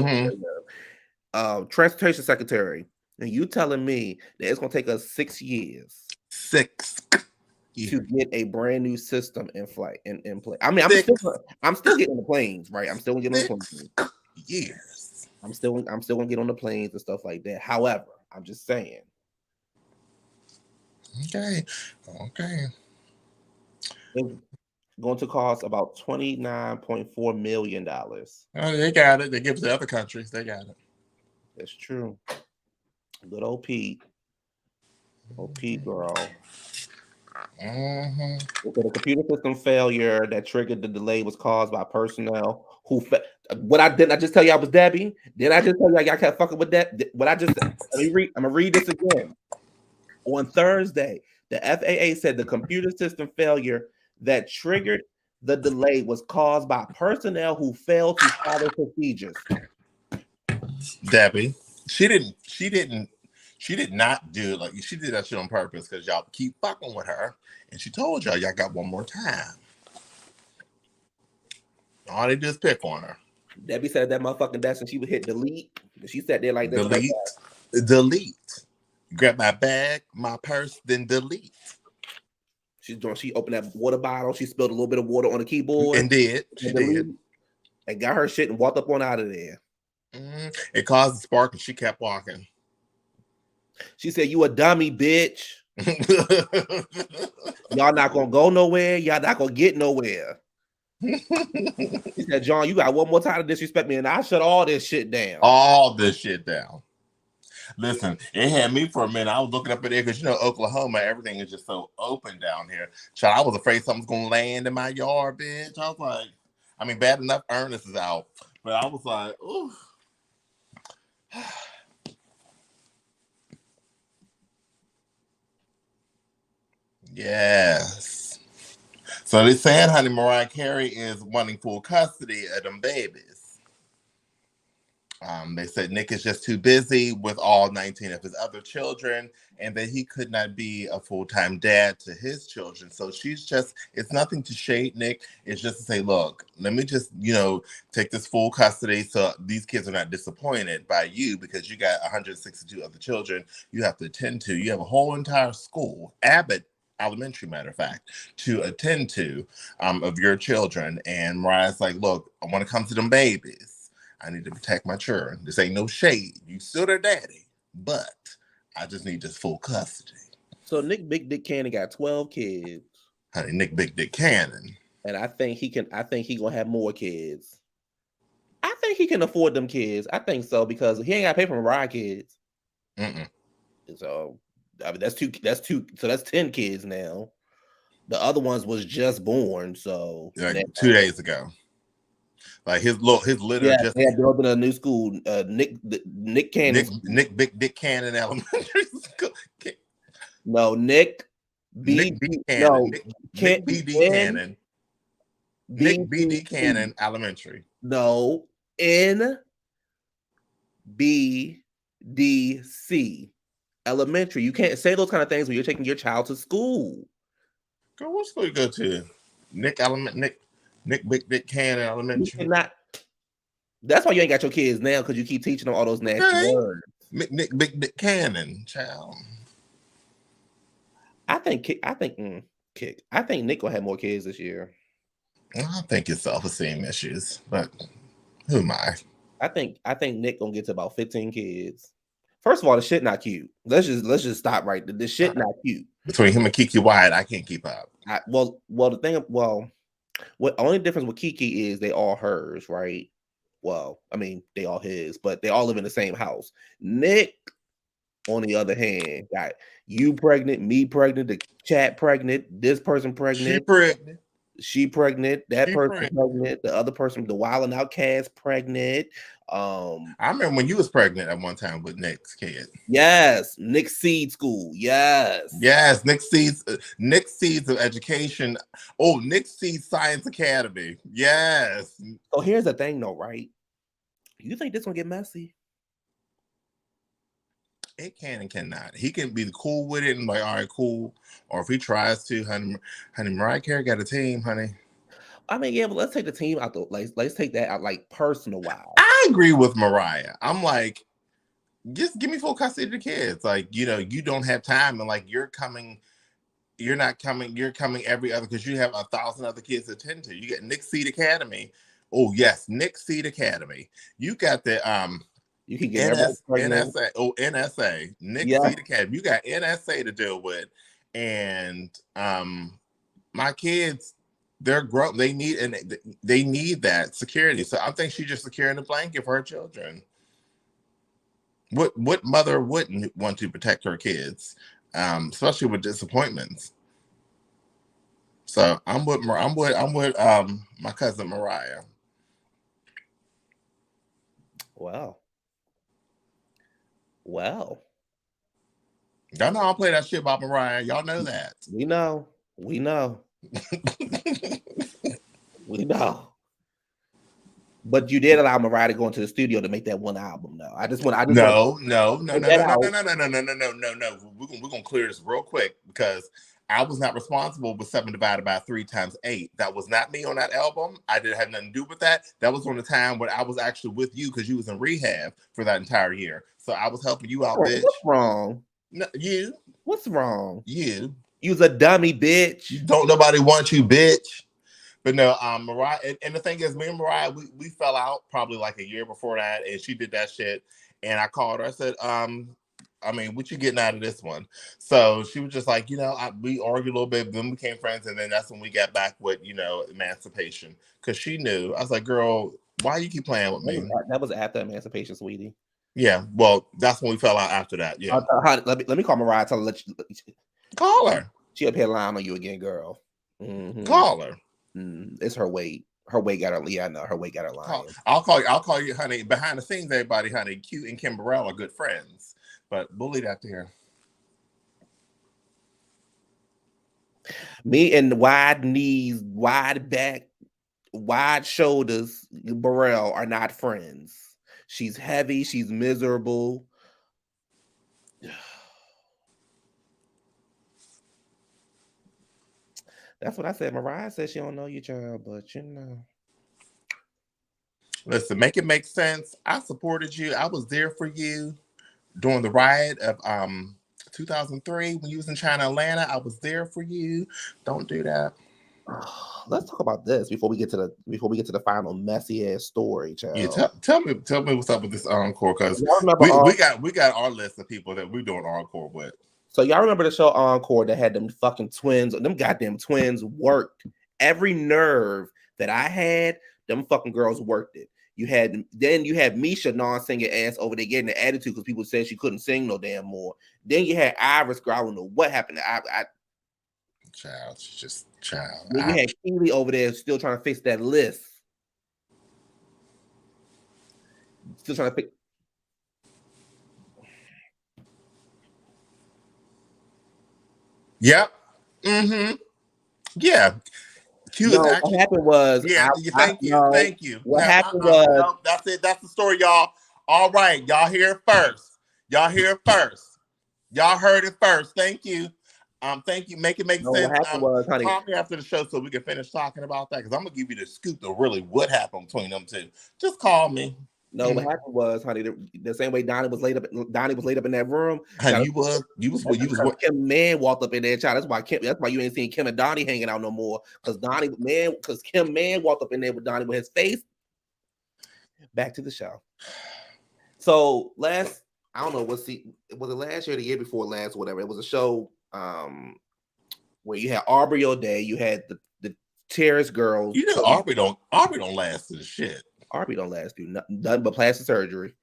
Transportation Secretary. And you telling me that it's gonna take us 6 years. 6 years. To get a brand new system in flight in play. I mean, I'm still getting on the planes, right? I'm still gonna get on the planes. Years. I'm still gonna get on the planes and stuff like that. However, I'm just saying. Okay. It's going to cost about $29.4 million. Oh, they got it. They give it to other countries. They got it. That's true. Good old Pete. Old Pete girl. The computer system failure that triggered the delay was caused by personnel who what I didn't I just tell y'all was Debbie? Did I just tell y'all kept fucking with that? What I just said? I'm gonna read this again. On Thursday, the FAA said the computer system failure that triggered the delay was caused by personnel who failed to follow procedures. Debbie, she did not do it. Like, she did that shit on purpose because y'all keep fucking with her, and she told y'all got one more time. All they do is pick on her. Debbie said that motherfucking desk and she would hit delete. She sat there like this. Delete. Grab my bag, my purse, then delete. She opened that water bottle. She spilled a little bit of water on the keyboard. And did. She did. And got her shit and walked up on out of there. It caused a spark, and she kept walking. She said, "You a dummy, bitch. Y'all not gonna go nowhere. Y'all not gonna get nowhere." She said, "John, you got one more time to disrespect me, and I'll shut all this shit down." All this shit down. Listen, it had me for a minute. I was looking up in there because, Oklahoma, everything is just so open down here. Child, I was afraid something's going to land in my yard, bitch. I was like, bad enough Ernest is out. But I was like, ooh. Yes. So they're saying, honey, Mariah Carey is wanting full custody of them babies. They said Nick is just too busy with all 19 of his other children and that he could not be a full-time dad to his children. So it's nothing to shade Nick. It's just to say, look, let me just, take this full custody so these kids are not disappointed by you because you got 162 other children you have to attend to. You have a whole entire school, Abbott Elementary, matter of fact, to attend to of your children. And Mariah's like, look, I want to come to them babies. I need to protect my children. This ain't no shade. You still their daddy, but I just need just full custody. So Nick Big Dick Cannon got 12 kids. Honey, Nick Big Dick Cannon. And I think he gonna have more kids. I think he can afford them kids. I think so because he ain't got to pay for Mariah kids. So that's two. So that's 10 kids now. The other ones was just born. So 2 days ago. Like his litter just they had opened a new school. Nick Cannon. Nick Big Dick Cannon Elementary School. No, Nick B. Nick B. Cannon. No, Nick B. D. Cannon. Nick B. D. Cannon Elementary. No, NBDC Elementary. You can't say those kind of things when you're taking your child to school. Girl, what school you go to? Nick Big Dick Cannon Elementary. That's why you ain't got your kids now because you keep teaching them all those nasty words. Nick Big Dick Cannon, child. I think Nick will have more kids this year. I think it's self-esteem issues, but who am I? I think Nick gonna get to about 15 kids. First of all, the shit not cute. Let's just stop right there. This shit not cute. Between him and Kiki Wyatt, I can't keep up. What only difference with Kiki is they all hers, right? Well, I mean, they all his, but they all live in the same house. Nick, on the other hand, got you pregnant, me pregnant, the chat pregnant, this person pregnant, she pregnant, that person pregnant, the other person, the Wild and Outcast pregnant. I remember when you was pregnant at one time with Nick's kid. Yes, Nick Seed School. Yes, Nick Seeds of Education. Oh, Nick Seeds Science Academy. Yes. So here's the thing, though, right? You think this gonna get messy? It can and cannot. He can be cool with it and like, all right, cool. Or if he tries to, honey, Mariah Carey got a team, honey. I mean, yeah, but let's take the team out. Let's take that out, like personal wise. I agree with Mariah. I'm like, just give me full custody of the kids. Like, you don't have time, and like you're coming every other because you have 1,000 other kids to attend to. You get Nick Seed Academy. Oh yes, Nick Seed Academy. You got the you can get NSA. Oh, NSA. Nick Seed Academy. You got NSA to deal with, and my kids, they're grown. They need that security. So I think she's just securing the blanket for her children. What mother wouldn't want to protect her kids, especially with disappointments? So I'm with my cousin Mariah. Well. Y'all know I don't play that shit about Mariah. Y'all know that. We know. We know. But you did allow Mariah to go into the studio to make that one album, though. No. We're gonna clear this real quick because I was not responsible with 7 divided by 3 times 8. That was not me on that album. I didn't have nothing to do with that. That was on the time when I was actually with you because you was in rehab for that entire year. So I was helping you out, bitch. What's wrong? No, you. What's wrong? You. You's a dummy, bitch. Don't nobody want you, bitch. But no, Mariah, and the thing is, me and Mariah, we fell out probably like a year before that, and she did that shit. And I called her. I said, I mean, what you getting out of this one? So she was just like, we argued a little bit, then we became friends, and then that's when we got back with, emancipation. Because she knew. I was like, girl, why you keep playing with me? That was after emancipation, sweetie. Yeah, well, that's when we fell out after that. Yeah. Let me call Mariah. Tell her call her. She up here lying on you again, girl. Mm-hmm. Call her. It's her weight. Her weight got her. Yeah, I know. Her weight got her lying. I'll call you, honey. Behind the scenes, everybody, honey. Q and Kim Burrell are good friends, but we'll leave that to here. Me and wide knees, wide back, wide shoulders, Burrell are not friends. She's heavy. She's miserable. That's what I said. Mariah said she don't know you, child, but Listen, make it make sense. I supported you. I was there for you during the riot of 2003 when you was in China, Atlanta. I was there for you. Don't do that. Let's talk about this before we get to the final messy ass story, child. Yeah, tell me what's up with this encore, because we got our list of people that we're doing encore with. So y'all remember the show Encore that had them fucking twins? Them goddamn twins worked every nerve that I had. Them fucking girls worked it. You had Misha non-singing ass over there getting the attitude because people said she couldn't sing no damn more. Then you had Iris girl. I don't know what happened to Child, she's just child. Then you had Keely over there still trying to fix that list. Still trying to fix. Yep. Mm-hmm. Yeah. What happened was, thank you. What happened was, that's it. That's the story, y'all. All right, y'all hear it first. Y'all heard it first. Thank you. Thank you. Make it make sense. What happened was, honey, call me after the show so we can finish talking about that, because I'm gonna give you the scoop of really what happened between them two. Just call me. No, what happened was, honey, the same way Donnie was laid up in that room. Honey, you was Kim Man walked up in there, child. That's why you ain't seen Kim and Donnie hanging out no more. Because Kim Man walked up in there with Donnie with his face. Back to the show. So I don't know, was it last year or the year before last, or whatever. It was a show where you had Aubrey O'Day, you had the Terrace girls. You know, Aubrey don't last to the shit. Aubrey don't last through nothing but plastic surgery.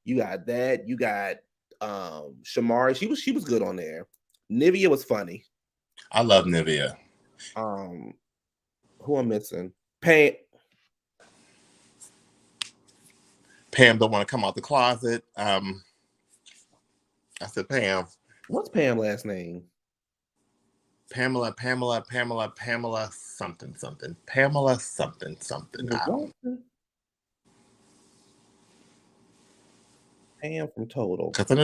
You got that. You got Shamari. She was good on there. Nivea was funny. I love Nivea. Who I'm missing? Pam don't want to come out the closet. I said Pam. What's Pam last name? Pamela something. Pamela something. Pam from Total. Because I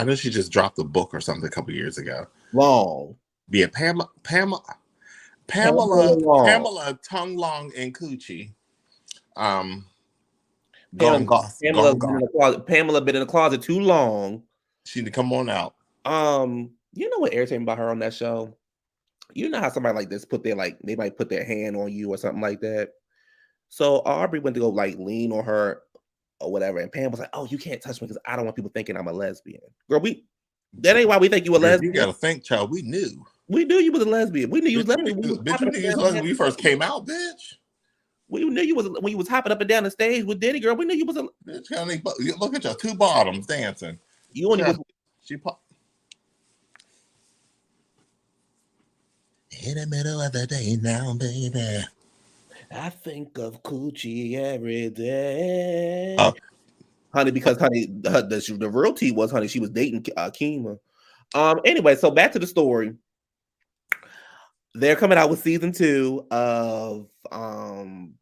know she just dropped a book or something a couple years ago. Long. Yeah, Pamela tongue long and coochie. Pamela been in the closet too long. She need to come on out. You know what irritating about her on that show? You know how somebody like this they might put their hand on you or something like that. So Aubrey went to go lean on her or whatever, and Pam was like, "Oh, you can't touch me because I don't want people thinking I'm a lesbian." Girl, that ain't why we think you a lesbian. You gotta think, child. We knew you was a lesbian. We knew you was lesbian. Bitch, we knew you was lesbian when you first came out, bitch. We knew you was when you was hopping up and down the stage with Diddy, girl. We knew you was a bitch. Honey, look at your two bottoms dancing. You only was in the middle of the day now, baby. I think of coochie every day. Honey, because the real tea was, honey, she was dating Kima. Anyway, so back to the story. They're coming out with season 2 of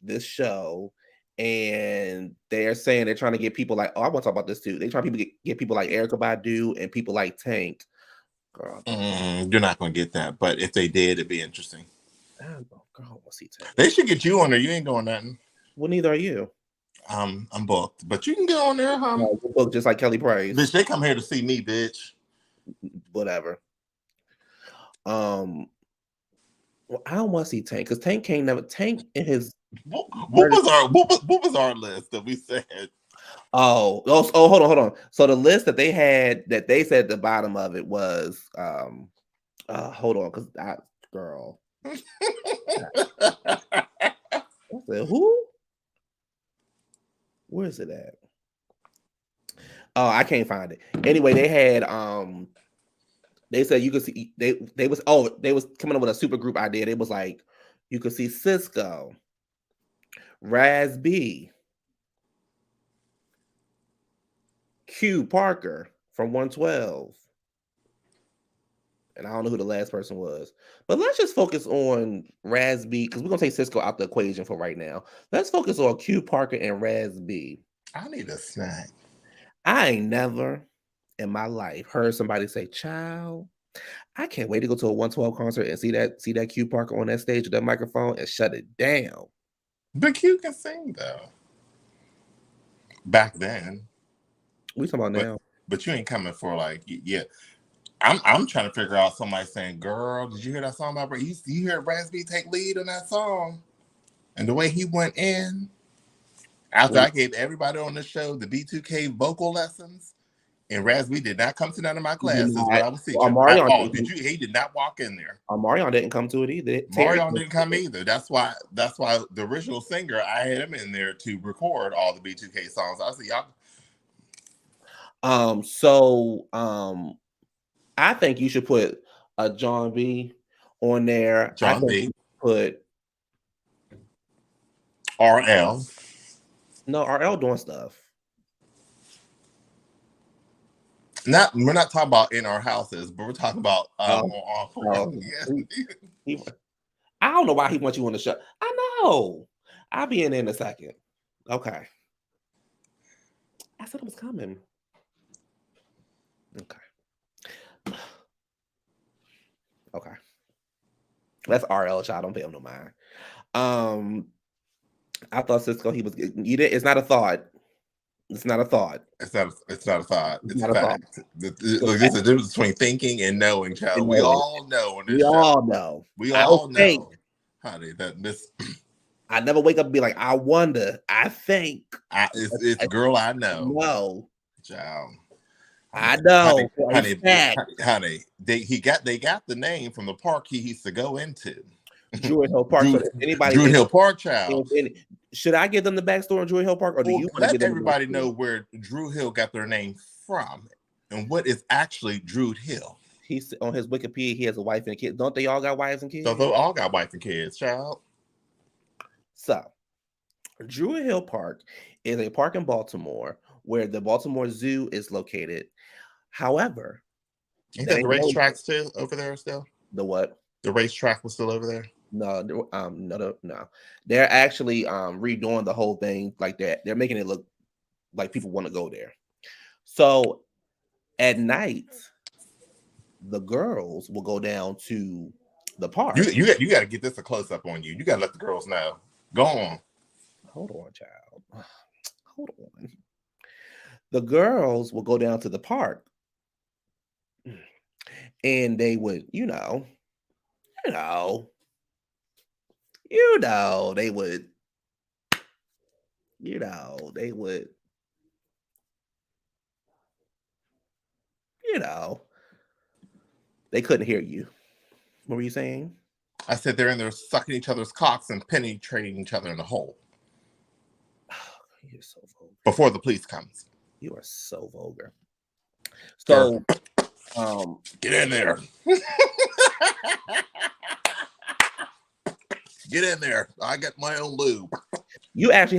this show, and they're saying they're trying to get people like, I want to talk about this too. They're trying to get people like Erykah Badu and people like Tank. Girl, you're not going to get that, but if they did, it'd be interesting. Girl, we'll see Tank. They should get you on there. You ain't doing nothing. Well, neither are you. I'm booked, but you can get on there, huh? No, you're booked just like Kelly Price. Bitch, they come here to see me, bitch. Whatever. Well, I don't want to see Tank because Tank can't never Tank in his. What was our list that we said? Hold on. So the list that they had that they said at the bottom of it was hold on, because girl. I said, who? Where is it at? Oh, I can't find it. Anyway, they had they said you could see they was coming up with a super group idea. They was like, you could see Cisco, Raz B, Q Parker from 112. And I don't know who the last person was. But let's just focus on Raz B, because we're gonna take Cisco out the equation for right now. Let's focus on Q Parker and Raz B. I need a snack. I ain't never in my life heard somebody say, "Child, I can't wait to go to a 112 concert and see that Q Parker on that stage with that microphone and shut it down." But Q can sing though. Back then. We talking about now. But you ain't coming for like, yeah. I'm trying to figure out somebody saying, "Girl, did you hear that song about you hear Raz B take lead on that song?" And the way he went in after I gave everybody on the show the B2K vocal lessons, and Raz B did not come to none of my classes when I was teaching. He did not walk in there. Marion didn't come to it either. Marion didn't come either. That's why the original singer, I had him in there to record all the B2K songs. I said, y'all. I think you should put a John B on there. John B. Put RL. No, RL doing stuff. We're not talking about in our houses, but we're talking about I don't know why he wants you on the show. I know. I'll be in a second. Okay. I said it was coming. Okay. That's RL, child. Don't pay him no mind. I thought Cisco, it's not a thought. It's not a thought. It's not a thought. It's a fact. Look, there's a difference between thinking and knowing, child. We all know. We all know. We all know. Honey, I never wake up and be like, I wonder. I think. It's girl, I know. No. Child. I know. Honey, they got the name from the park he used to go into. Druid Hill Park. Druid Hill Park, child. Should I give them the backstory on Druid Hill Park, or do you let everybody know where Druid Hill got their name from and what is actually Druid Hill? He's on his Wikipedia. He has a wife and a kid. Don't they all got wives and kids? So they all got wife and kids, child. So, Druid Hill Park is a park in Baltimore where the Baltimore Zoo is located. However, ain't that the racetrack still over there still? The what? The racetrack was still over there? No. They're actually redoing the whole thing like that. They're making it look like people want to go there. So at night, the girls will go down to the park. You got to get this a close up on you. You got to let the girls know. Go on. Hold on, child. Hold on. The girls will go down to the park, and they would, they couldn't hear you. What were you saying? I said they're in there sucking each other's cocks and penetrating each other in the hole. You're so vulgar. Before the police comes. You are so vulgar. So, get in there. Get in there. I got my own lube. You actually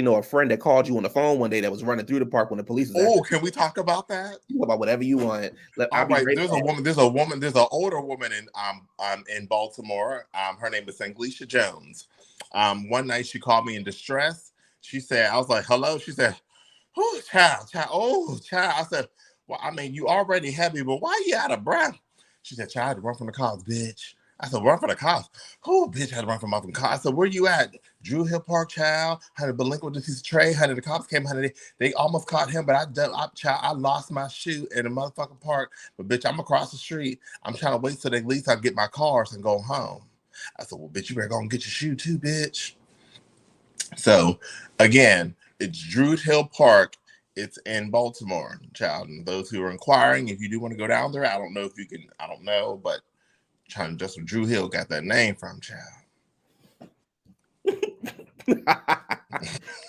know a friend that called you on the phone one day that was running through the park when the police was Oh, can we talk about that? Talk about whatever you want. All right, there's an older woman in Baltimore. Her name is Anglisha Jones. One night she called me in distress. She said, I was like, hello. She said, oh, child. I said, well, I mean, you already heavy, but why you out of breath? She said, child, I had to run from the cops, bitch. I said, run from the cops. Oh, bitch, I had to run from the cops. I said, where you at? Druid Hill Park, child. Had a delinquent with this tray. The cops came. They almost caught him, but I lost my shoe in the motherfucking park. But bitch, I'm across the street. I'm trying to wait till they leave. I get my cars and go home. I said, well, bitch, you better go and get your shoe too, bitch. So, again, it's Druid Hill Park. It's in Baltimore, child. And those who are inquiring, if you do want to go down there, I don't know if you can, I don't know, but trying just where Drew Hill got that name from, child.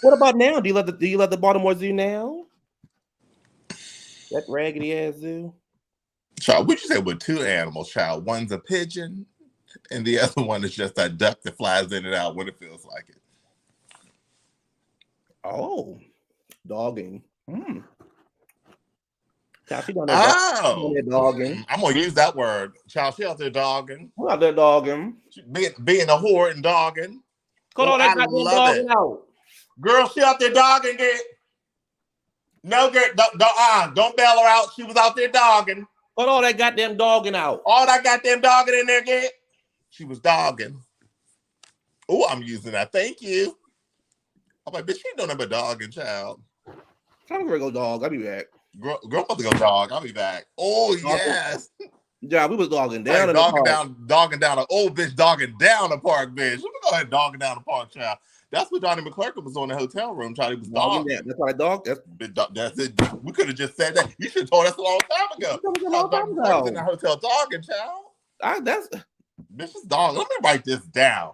What about now? Do you love the Baltimore Zoo now? That raggedy ass zoo. Child, what you say with two animals, child? One's a pigeon, and the other one is just a duck that flies in and out when it feels like it. Oh, dogging. Child, she down there dogging. I'm gonna use that word. Child, she out there dogging. Who out there dogging? Being a whore and dogging. Hold on, that goddamn dogging out. Girl, she out there dogging, girl. No, girl, don't bail her out. She was out there dogging. Hold on, that goddamn dogging out. All that goddamn dogging in there, girl. She was dogging. Oh, I'm using that. Thank you. I'm like, bitch, you don't have a dogging, child. I'm gonna go dog. I'll be back. Girl, about to go dog. I'll be back. Oh, yes. Yeah, we was dogging down. Like dogging down an old bitch, dogging down the park, bitch. Let me go ahead dogging down the park, child. That's what Johnny McClurkin was on the hotel room, child. He was dogging. That's why I dog. That's it. We could have just said that. You should have told us a long time ago. In the hotel dogging, child. Bitch is dogging. Let me write this down.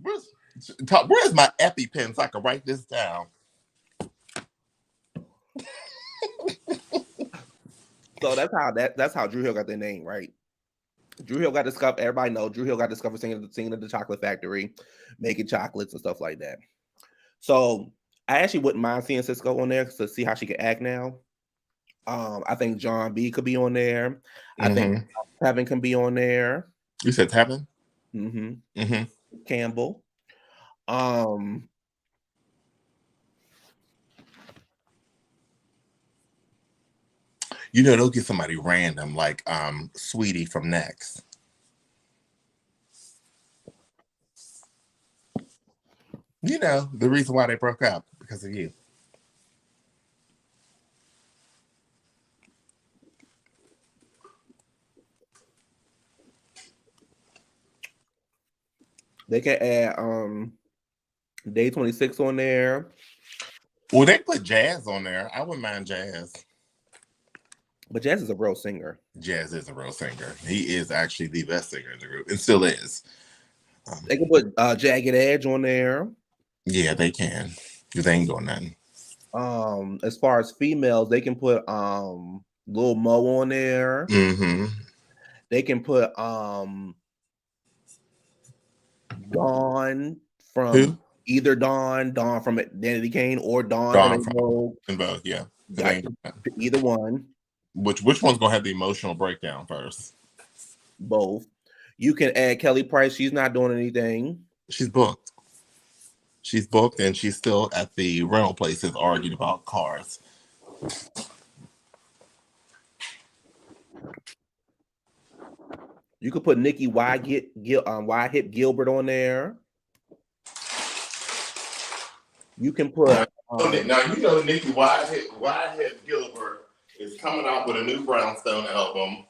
Where's my EpiPen so I can write this down? So that's how Drew Hill got their name, right? Drew Hill got discovered. Everybody knows Drew Hill got discovered singing at the chocolate factory, making chocolates and stuff like that. So I actually wouldn't mind seeing Cisco on there to see how she can act now. I think John B could be on there. I think Tevin can be on there. You said Tevin? Campbell. You know, they'll get somebody random like Sweetie from Next. You know, the reason why they broke up, because of you. They can add Day 26 on there. Well, they put Jazz on there. I wouldn't mind Jazz. But Jazz is a real singer. Jazz is a real singer. He is actually the best singer in the group. It still is. They can put Jagged Edge on there. Yeah, they can. Because they ain't doing nothing. As far as females, they can put Lil Mo on there. They can put Dawn from either Dawn from Danity Kane or Dawn from both, yeah. Either one. Which one's gonna have the emotional breakdown first? Both. You can add Kelly Price. She's not doing anything. She's booked. She's booked, and she's still at the rental places arguing about cars. You could put Nikki Hip Gilbert on there. You can put. Now you know Nikki Hip Gilbert is coming out with a new Brownstone album.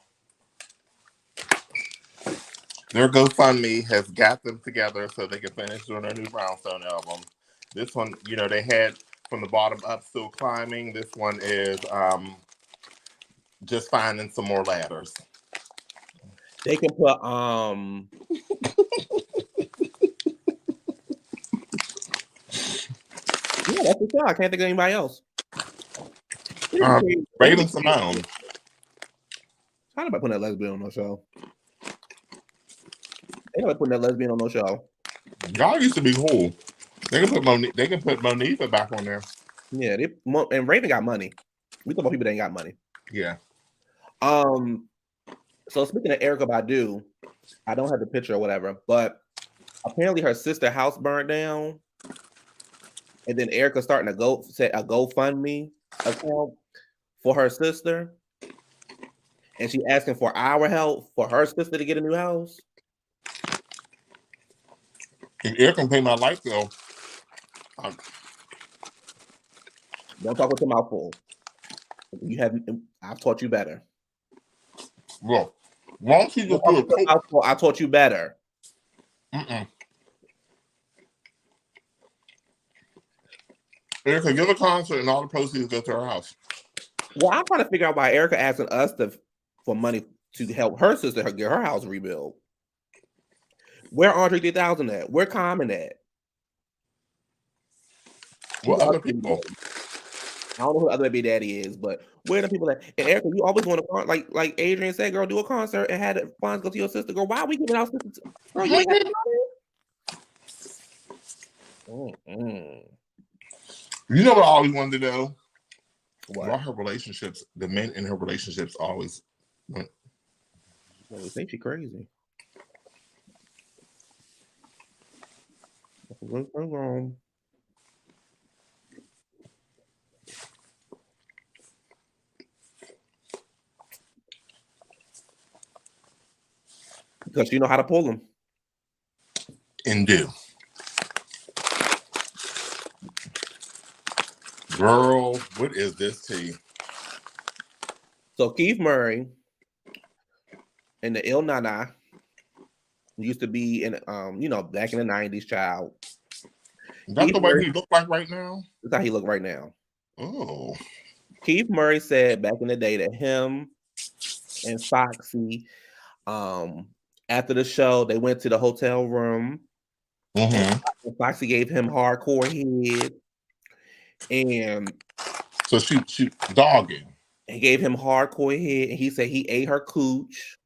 Their GoFundMe has got them together so they can finish doing their new Brownstone album. This one, you know, they had From the Bottom Up, Still Climbing. This one is Just Finding Some More Ladders. They can put yeah, that's the show. I can't think of anybody else. Raven Simone. How about putting that lesbian on no show? They never putting that lesbian on no show. Y'all used to be cool. They can put Monifa back on there. Yeah, and Raven got money. We talk about people that ain't got money. Yeah. So speaking of Erykah Badu, I don't have the picture or whatever, but apparently her sister's house burned down, and then Erykah starting a GoFundMe account for her sister, and she asking for our help for her sister to get a new house. If Eric can pay my light bill, don't talk with your mouth full. I've taught you better. Well, why don't you just do it? I taught you better. Erica, give a concert and all the proceeds go to her house. Well, I'm trying to figure out why Erica asking us for money to help her sister get her house rebuilt. Where Andre 3000 at? Where Common at? What other people? I don't know who the other baby daddy is, but where the people at? And Erica, you always want to like Adrian said, girl, do a concert and had the funds go to your sister. Girl, why are we giving our sister? Girl, you ain't got money. You know what I always wanted to know? What? Why her relationships, the men in her relationships always went. Well, we think she crazy. What's wrong? Because you know how to pull them. And do. Girl, what is this tea? So Keith Murray and the Il Nana used to be in, back in the 90s, child. Is that the way he look like right now? That's how he look right now. Oh. Keith Murray said back in the day that him and Foxy, after the show, they went to the hotel room. And Foxy gave him hardcore head. And so she dogging. He gave him hardcore head, and he said he ate her cooch.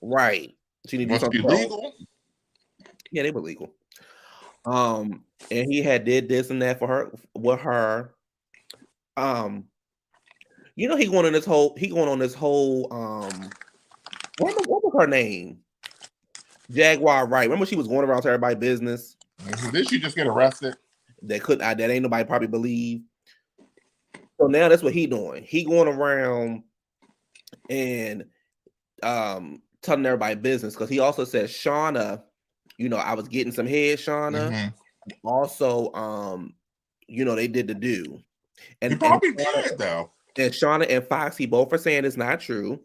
Right. She need to do something legal. Yeah, they were legal. And he had did this and that for her with her. He going on this whole what was her name? Jaguar Wright. Remember she was going around to everybody's business? Did she just get arrested? That ain't nobody probably believe. So now that's what he doing. He going around and telling everybody business, because he also said Shauna, I was getting some head, Shauna. Also, they did the do. And he probably did though. And Shauna and Foxy both are saying it's not true.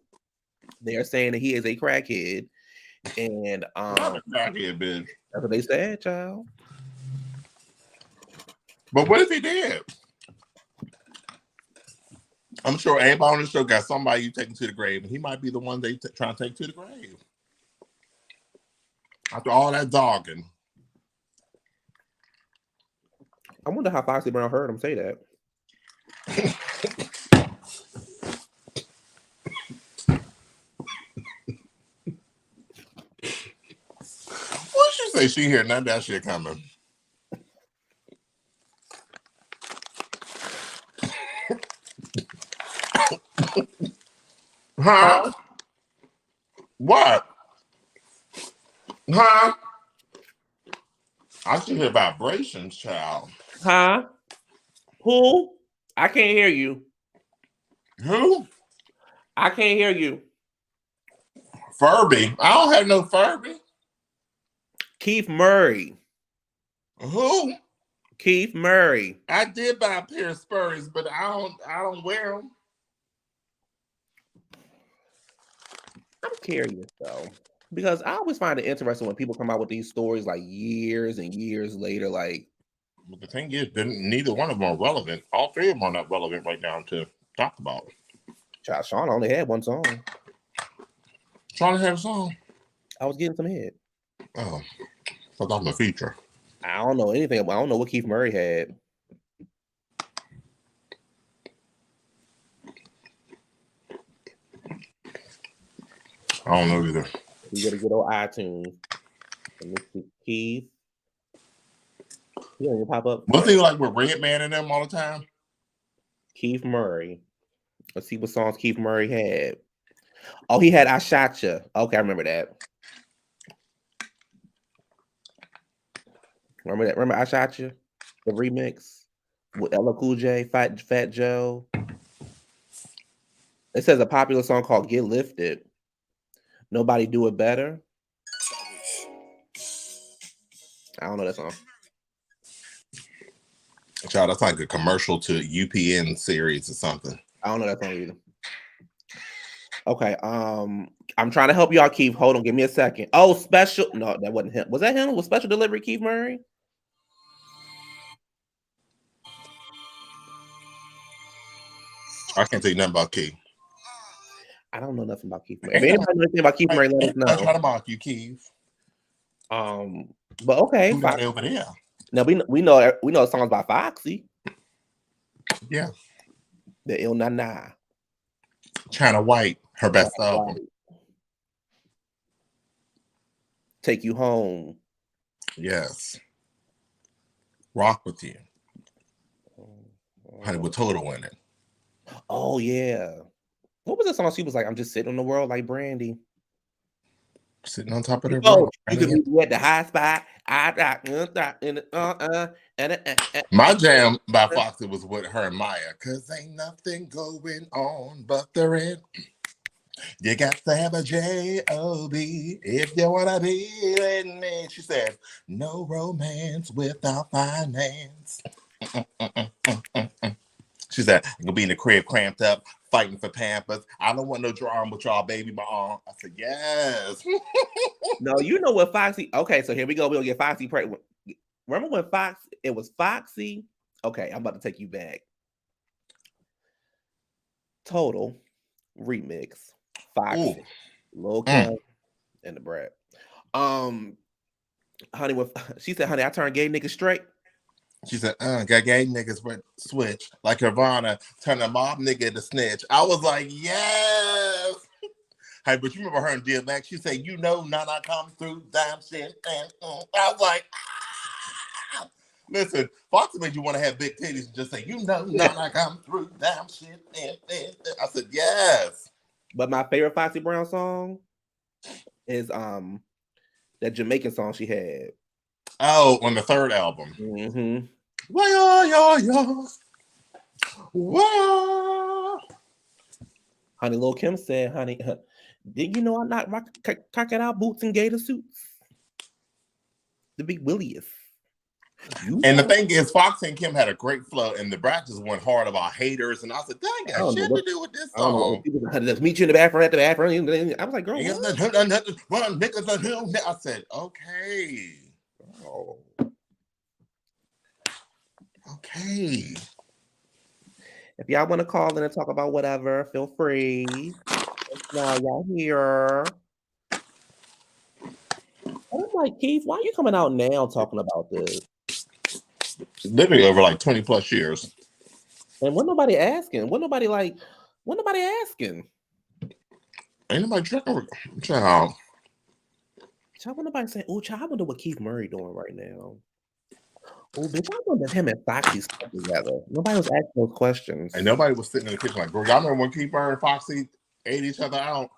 They're saying that he is a crackhead. And crackhead, bitch. That's what they said, child. But what if he did? I'm sure everybody on the show got somebody you taking to the grave, and he might be the one they trying to take to the grave. After all that dogging. I wonder how Foxy Brown heard him say that. What she say? She hear none of that shit coming. Huh? What? Huh? I should hear vibrations, child. Huh? Who? I can't hear you. Who? I can't hear you. Furby. I don't have no Furby. Keith Murray. Who? Keith Murray. I did buy a pair of Spurs, but I don't wear them. I'm curious though, because I always find it interesting when people come out with these stories like years and years later. Like, but the thing is, neither one of them are relevant. All three of them are not relevant right now to talk about. Child, Sean only had one song. Sean had a song. I was getting some head. Oh, so that was a feature. I don't know anything. I don't know what Keith Murray had. I don't know either. You gotta get on iTunes. Mr. Keith. You pop up. What's he like with Redman and them all the time? Keith Murray. Let's see what songs Keith Murray had. Oh, he had I Shot Ya. Okay, I remember that. Remember that? Remember I Shot Ya? The remix with LL Cool J, Fat Joe. It says a popular song called Get Lifted. Nobody Do It Better. I don't know that song. Child, that's like a commercial to UPN series or something. I don't know that song either. Okay. I'm trying to help y'all, Keith. Hold on, give me a second. Oh, special. No, that wasn't him. Was that him? Was special delivery Keith Murray? I can't tell you nothing about Keith. I don't know nothing about Keith Murray. If anybody knows anything about Keith Murray, let us know. I'm trying to mock you, Keith. But okay, Foxy over there. Now we know songs by Foxy. Yeah. The Il Na Na. China White, her best album. Take You Home. Yes. Rock With You. Honey with Total in it. Oh yeah. What was the song she was like, I'm just sitting on the world like Brandy? Sitting on top of the road. You could be at the high spot. My jam by Foxy was with her and Maya. Cause ain't nothing going on but the rent. You got to have a J-O-B if you want to be with me. She said, no romance without finance. She said, I'm going to be in the crib cramped up, fighting for Pampers. I don't want no drama with y'all, baby. My arm. I said, yes. No, you know what Foxy. Okay, so here we go. We'll get Foxy. Remember when it was Foxy? Okay, I'm about to take you back. Total remix. Foxy, Lil Kim, and the Brat. Honey, she said, honey, I turned gay niggas straight. She said, got gay niggas switch like Nirvana, turn a mob nigga to snitch. I was like, yes. Hey, but you remember her and DMX? She said, you know, Nana come through, damn shit. And I was like, ah. Listen, Foxy made you want to have big titties and just say, you know, Nana come through, damn shit. And I said, yes. But my favorite Foxy Brown song is that Jamaican song she had. Oh, on the third album. Mm-hmm. Honey, Lil Kim said, honey, did you know I'm not rocking out boots and gator suits? The big williest. And the thing is, Foxy and Kim had a great flow, and the Brat just went hard about haters. And I said, that ain't got shit to do with this song. People had to meet you in the bathroom at the bathroom. I was like, girl, what? I said, okay. Oh. Okay. If y'all want to call in and talk about whatever, feel free. Now y'all here. I'm like, Keith, why are you coming out now talking about this? Literally over like 20 plus years. And what nobody asking? What nobody asking? Ain't nobody drinking. Child. Child, what nobody saying? Oh, child, I wonder what Keith Murray doing right now. Oh, bitch, I wonder if him and Foxy stuck together. Nobody was asking those questions. And nobody was sitting in the kitchen like, girl, y'all remember when Keith Murray and Foxy ate each other out?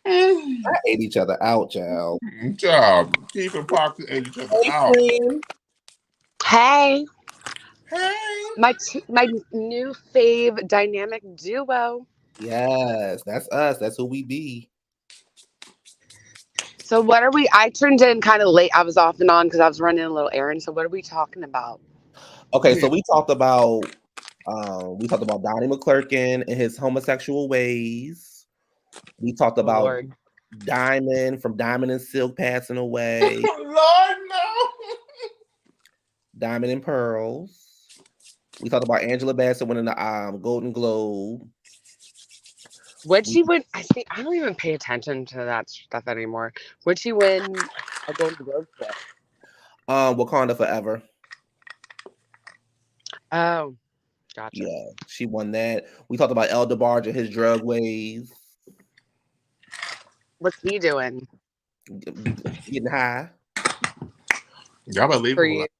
I ate each other out, child. Child, Keith and Foxy ate each other out. Hey. Hey. My new fave dynamic duo. Yes, that's us. That's who we be. So what are we? I turned in kind of late. I was off and on because I was running a little errand. So what are we talking about? Okay, so we talked about Donnie McClurkin and his homosexual ways. We talked about Lord. Diamond from Diamond and Silk passing away. Lord, no. Diamond and Pearls. We talked about Angela Bassett winning the Golden Globe. Would she win? I don't even pay attention to that stuff anymore. Would she win a Golden Globe for? Wakanda Forever. Oh, gotcha. Yeah, she won that. We talked about El DeBarge and his drug ways. What's he doing? Getting high. Y'all believe it.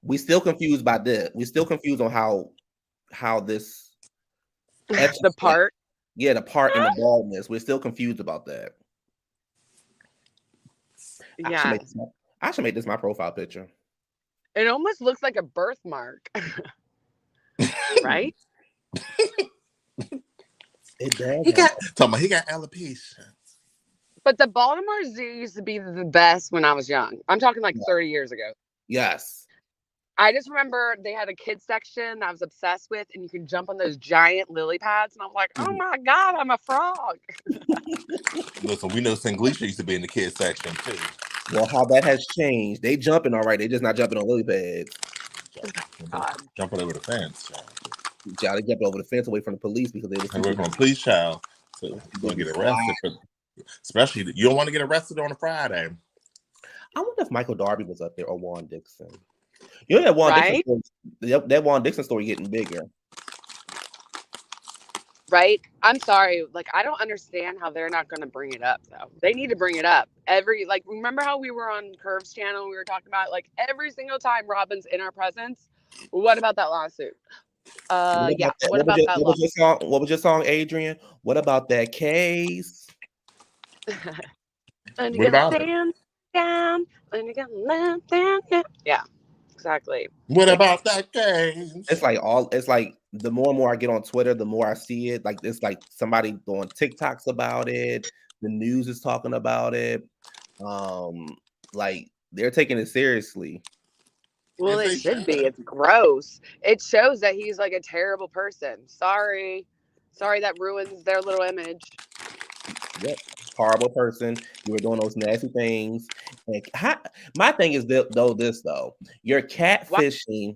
We still confused by this. We still confused on how this the part. Yeah, the part in the baldness. We're still confused about that. Yeah. I should make this my profile picture. It almost looks like a birthmark. Right? It does. He got alopecia. But the Baltimore Zoo used to be the best when I was young. I'm talking like Yeah. 30 years ago. Yes. I just remember they had a kids section that I was obsessed with, and you could jump on those giant lily pads, and I'm like, oh my God, I'm a frog. Listen, we know Singlisha used to be in the kids section too. Well, how that has changed. They jumping all right. They just not jumping on lily pads. Jumping over the fence, Child, they jumped over the fence away from the police because they was away from a police child. So you're gonna get arrested for, especially you don't want to get arrested on a Friday. I wonder if Michael Darby was up there or Juan Dixon. You know that Juan Dixon story, that Juan Dixon story getting bigger. Right? I'm sorry. Like, I don't understand how they're not going to bring it up, though. They need to bring it up. Remember how we were on Curve's channel and we were talking about, like, every single time Robin's in our presence? What about that lawsuit? Yeah. What about that lawsuit? What was your song, Adrian? What about that case? What about it? Down, yeah, exactly. What about that case? It's like the more and more I get on Twitter, the more I see it. Like it's like somebody doing TikToks about it. The news is talking about it. Like they're taking it seriously. Well, it should be. It's gross. It shows that he's like a terrible person. Sorry that ruins their little image. Yep, horrible person. You were doing those nasty things. And my thing is though, you're catfishing.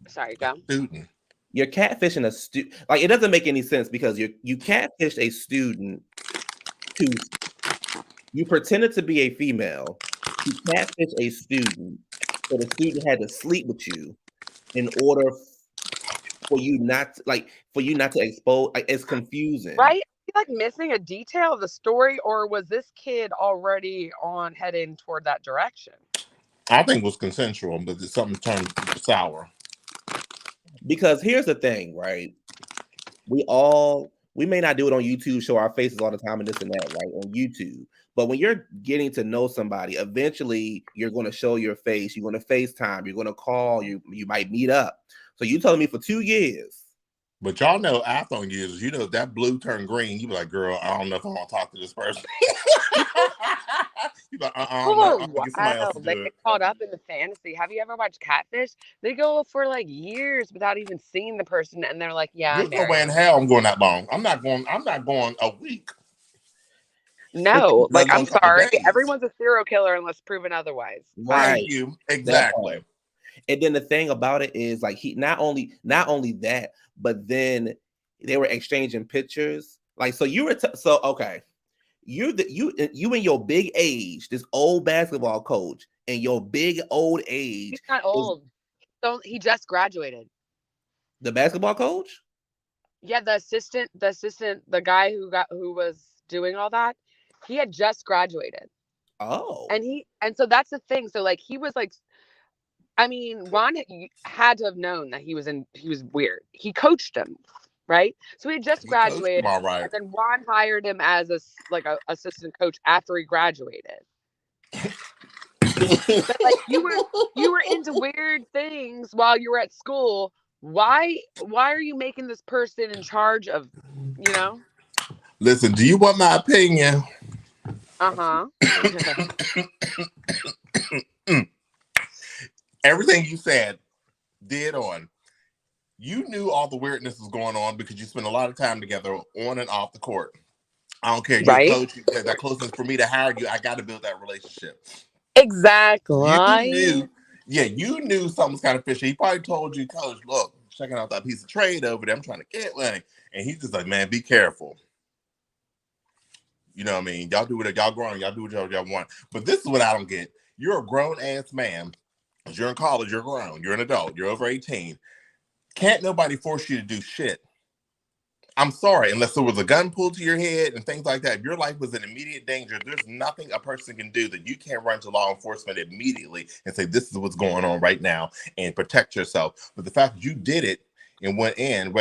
Sorry, go. Student. You're catfishing a student. Like it doesn't make any sense because you catfished a student who you pretended to be a female. You catfished a student, so the student had to sleep with you in order for you not to expose. Like it's confusing, right? Like missing a detail of the story, or was this kid already heading toward that direction? I think it was consensual, but something turned sour. Because here's the thing, right? We may not do it on YouTube, show our faces all the time and this and that, right? On YouTube. But when you're getting to know somebody, eventually you're going to show your face. You're going to FaceTime. You're going to call. You might meet up. So you telling me for 2 years. But y'all know iPhone users, you know, if that blue turned green, you be like, girl, I don't know if I want to talk to this person. You like, wow. They get caught up in the fantasy. Have you ever watched Catfish? They go for like years without even seeing the person, and they're like, yeah, there's no way in hell I'm going that long. I'm not going a week. No, like I'm sorry. Everyone's a serial killer unless proven otherwise. Right. Thank you. Exactly. And then the thing about it is like he not only that, but then they were exchanging pictures. Like so you were okay. You in your big age, this old basketball coach in your big old age. He's not old. He just graduated. The basketball coach? Yeah, the assistant, the guy who was doing all that, he had just graduated. Oh. And so that's the thing. So like he was like, I mean, Juan had to have known that he was weird. He coached him, right? So he had just graduated, all right. And then Juan hired him as a assistant coach after he graduated. But like you were into weird things while you were at school. Why are you making this person in charge of, you know? Listen, do you want my opinion? Everything you said, dead on. You knew all the weirdness was going on because you spent a lot of time together on and off the court. I don't care. You're a coach. That closeness for me to hire you, I got to build that relationship. Exactly. You knew something was kind of fishy. He probably told you, Coach, look, checking out that piece of trade over there. I'm trying to get money. And he's just like, man, be careful. You know what I mean? Y'all do what y'all grown. Y'all do what y'all want. But this is what I don't get. You're a grown-ass man. You're in college. You're grown. You're an adult. You're over 18. Can't nobody force you to do shit. I'm sorry, unless there was a gun pulled to your head and things like that. If your life was in immediate danger, there's nothing a person can do that you can't run to law enforcement immediately and say, this is what's going on right now and protect yourself. But the fact that you did it and went in,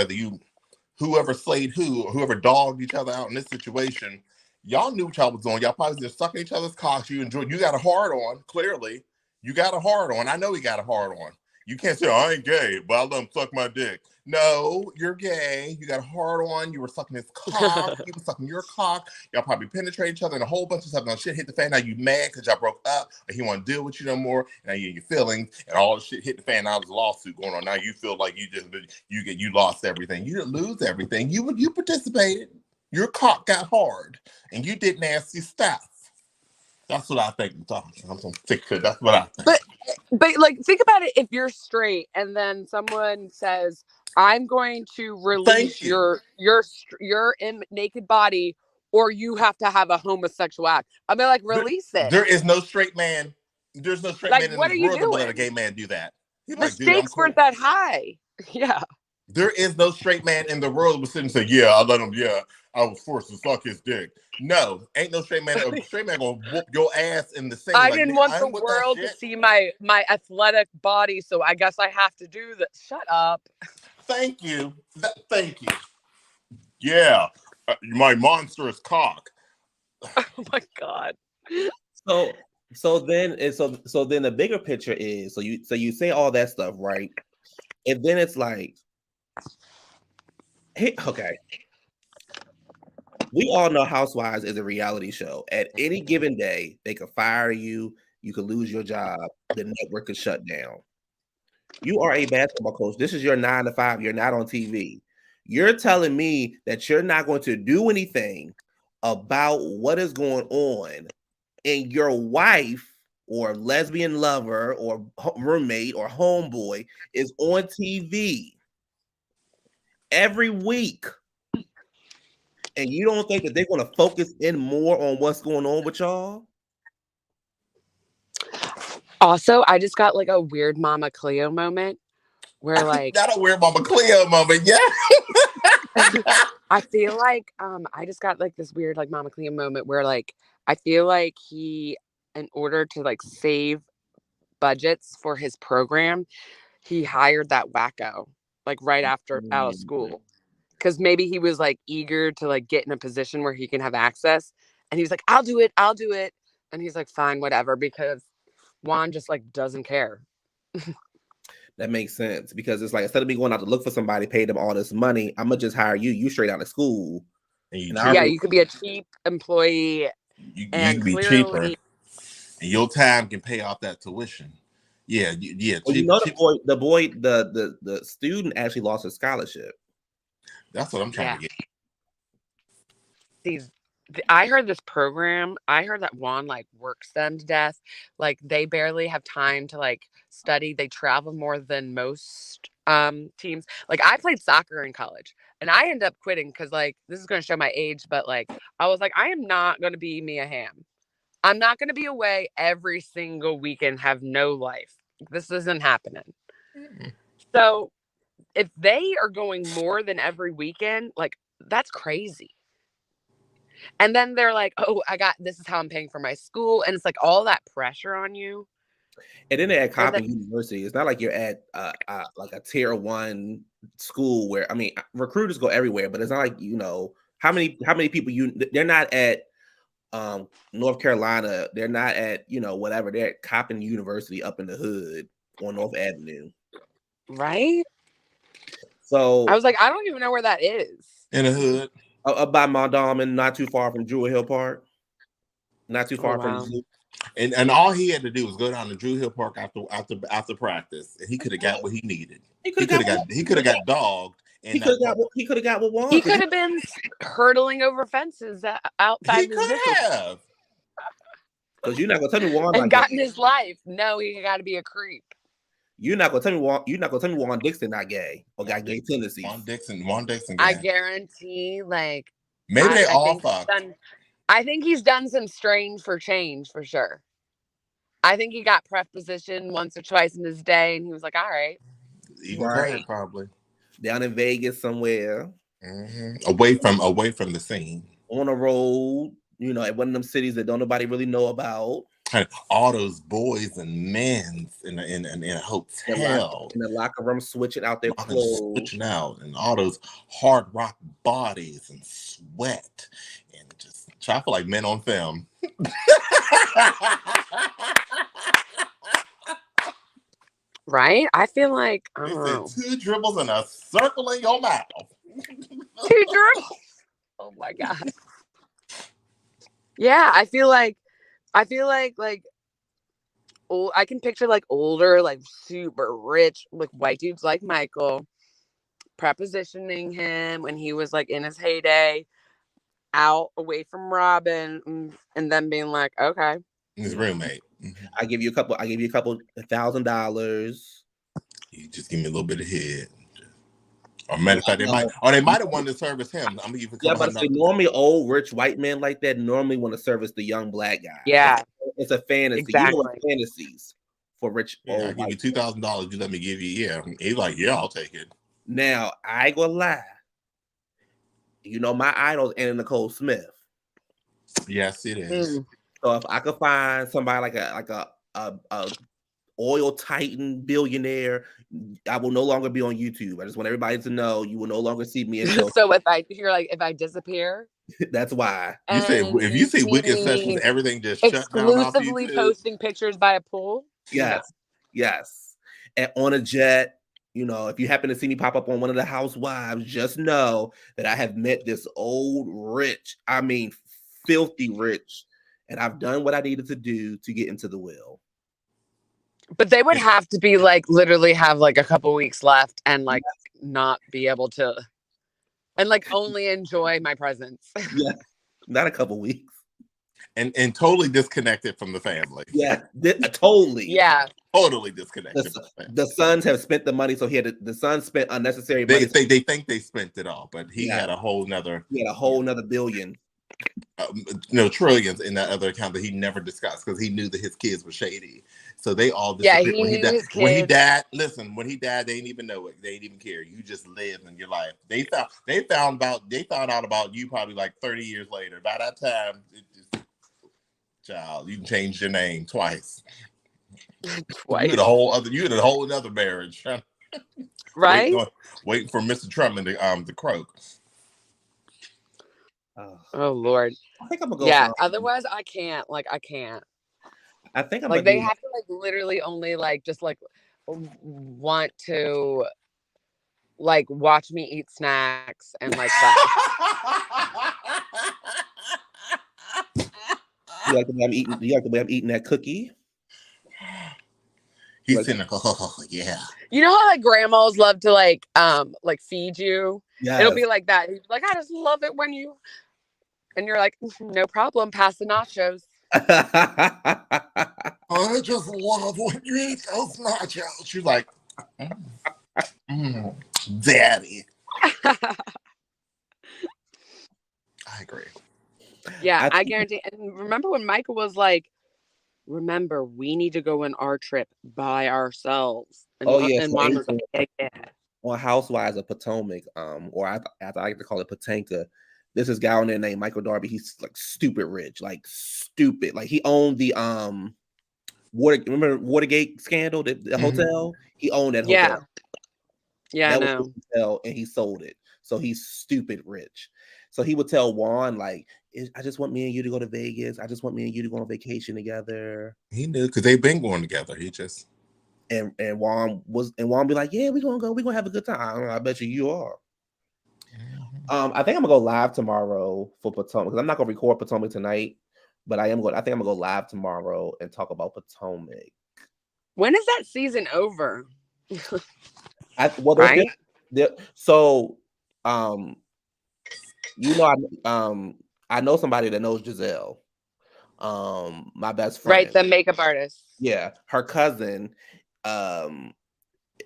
whoever slayed whoever dogged each other out in this situation, y'all knew what y'all was doing. Y'all probably just sucking each other's cocks. You got a hard on, clearly. You got a hard on. I know he got a hard on. You can't say, I ain't gay, but I let him suck my dick. No, you're gay. You got a hard on. You were sucking his cock. He was sucking your cock. Y'all probably penetrate each other and a whole bunch of stuff. Now shit hit the fan. Now you mad because y'all broke up and he want to deal with you no more. And now you in your feelings and all the shit hit the fan. Now there's a lawsuit going on. Now you feel like you lost everything. You didn't lose everything. You participated. Your cock got hard and you did nasty stuff. That's what I think. I'm sick of it. That's what I think. But like, think about it. If you're straight and then someone says, "I'm going to release your naked body," or you have to have a homosexual act, I'll be like, "Release it." There is no straight man. There's no straight like, man in what this are you world that will let a doing? gay man do that. He's The like, dude, I'm stakes cool. weren't that high. Yeah. There is no straight man in the world that would sit and say, yeah, I let him, yeah, I was forced to suck his dick. No, ain't no straight man. A straight man gonna whoop your ass in the sink. I like, didn't want the I'm with that world to shit. see my athletic body, so I guess I have to do that. Shut up. Thank you. Thank you. Yeah, my monstrous cock. Oh my God. So then the bigger picture is so you say all that stuff, right? And then it's like, hey, okay. We all know Housewives is a reality show. At any given day, they could fire you, you could lose your job, the network could shut down. You are a basketball coach. This is your 9 to 5. You're not on TV. You're telling me that you're not going to do anything about what is going on, and your wife or lesbian lover or roommate or homeboy is on TV every week, and you don't think that they're going to focus in more on what's going on with y'all? Also, I just got like a weird Mama Cleo moment where like Not a weird Mama Cleo moment, yeah. I feel like I just got like this weird like Mama Cleo moment where like I feel like he, in order to like save budgets for his program, he hired that wacko like right after out of school, because maybe he was like eager to like get in a position where he can have access, and he's like, I'll do it, and he's like, fine, whatever, because Juan just like doesn't care. That makes sense, because it's like, instead of me going out to look for somebody, pay them all this money, I'm gonna just hire you. You straight out of school. You could be a cheap employee. You can be cheaper, and your time can pay off that tuition. Yeah. Well, you know, the student actually lost his scholarship. That's what I'm trying to get. I heard this program. I heard that Juan like works them to death. Like they barely have time to like study. They travel more than most teams. Like I played soccer in college, and I ended up quitting because like, this is going to show my age, but like I was like, I am not going to be Mia Hamm. I'm not going to be away every single weekend, have no life. This isn't happening. So if they are going more than every weekend, like that's crazy. And then they're like, oh, this is how I'm paying for my school. And it's like all that pressure on you. And then at Coppin University, it's not like you're at like a tier 1 school where, I mean, recruiters go everywhere, but it's not like, you know, how many people they're not at North Carolina, they're not at, you know, whatever, they're at Coppin University up in the hood on North Avenue. Right? So I was like, I don't even know where that is. In the hood. Up by Mondawmin, not too far from Drew Hill Park. Not too far from the zoo. And all he had to do was go down to Drew Hill Park after practice, and he could have got what he needed. He could have got dogged. He could have got what Juan. He could have been hurtling over fences outside. He could have. Because you're not gonna tell me Juan and gotten his life. No, he got to be a creep. You're not gonna tell me Juan Dixon not gay or got gay tendencies. Juan Dixon. Gay. I guarantee, like maybe they all fucked. I think he's done some strange for change for sure. I think he got prep position once or twice in his day, and he was like, "All right, right, probably down in Vegas somewhere, away from the scene, on a road, you know, at one of them cities that don't nobody really know about." And all those boys and men in a hotel, in the locker room, switching out their clothes, and all those hard rock bodies and sweat, and just I feel like men on film. Right? I feel like, I They don't said know. 2 dribbles and a circle in your mouth. 2 dribbles. Oh my God. Yeah, I feel like I can picture like older, like super rich, like white dudes like Michael prepositioning him when he was like in his heyday, out away from Robin, and then being like, okay. His roommate. I give you a couple $1,000. You just give me a little bit of head. Or matter of fact, they might have wanted to service him. I'm gonna give you Yeah, but say normally old rich white men like that normally want to service the young black guy. Yeah, it's a fantasy. exactly. You know what fantasies for rich old I give you $2,000. You let me give you. Yeah, he's like, yeah, I'll take it. Now I ain't gonna lie. You know my idol's Anna Nicole Smith. Yes, it is. So if I could find somebody like a oil titan billionaire, I will no longer be on YouTube. I just want everybody to know you will no longer see me until. So if I disappear, that's why. You say if you see Wicked Sessions, everything just shut down off YouTube. Exclusively posting pictures by a pool. Yes, and on a jet. You know, if you happen to see me pop up on one of the housewives, just know that I have met this old rich, I mean filthy rich, and I've done what I needed to do to get into the will. But they would have to be like literally have like a couple weeks left and like not be able to, and like only enjoy my presence. Yeah, not a couple weeks. And totally disconnected from the family. Yeah, totally. Yeah, totally disconnected. The sons have spent the money, so the sons spent unnecessary money. They think they spent it all, but he had a whole nother. He had a whole nother billion. Trillions in that other account that he never discussed because he knew that his kids were shady. So they all disappeared. When he died, listen, when he died, they didn't even know it. They didn't even care. You just lived in your life. They found out about you probably like 30 years later. By that time, child, you changed your name twice. You had a whole other marriage. Right? Waiting for Mr. Truman to croak. Oh Lord. I think I'm gonna go. Yeah. Otherwise, I can't. I can't. I think I'm like they have to like literally only like just like want to like watch me eat snacks and like that. You like the way I'm eating that cookie? He's cynical. Yeah. You know how like grandmas love to like feed you? Yeah. It'll be like that. He's like, I just love it when you, and you're like, no problem, pass the nachos. I just love when you eat those nachos. She's like, Daddy. I agree. Yeah, I guarantee. And remember when Michael was like, remember, we need to go on our trip by ourselves. And, and Mom was like, yeah. On Housewives of Potomac, or as I like to call it, Potanka, there's this guy on there named Michael Darby. He's like stupid rich, like stupid. Like he owned the Watergate scandal, the hotel. He owned that hotel. Yeah, I know. Hotel, and he sold it. So he's stupid rich. So he would tell Juan, like, I just want me and you to go to Vegas. I just want me and you to go on vacation together. He knew because they've been going together. He just and Juan be like, yeah, we're gonna have a good time. I bet you are. I think I'm gonna go live tomorrow for Potomac because I'm not gonna record Potomac tonight, but I think I'm gonna go live tomorrow and talk about Potomac. When is that season over? Right? So, I know somebody that knows Giselle, my best friend. Right, the makeup artist. Yeah, her cousin does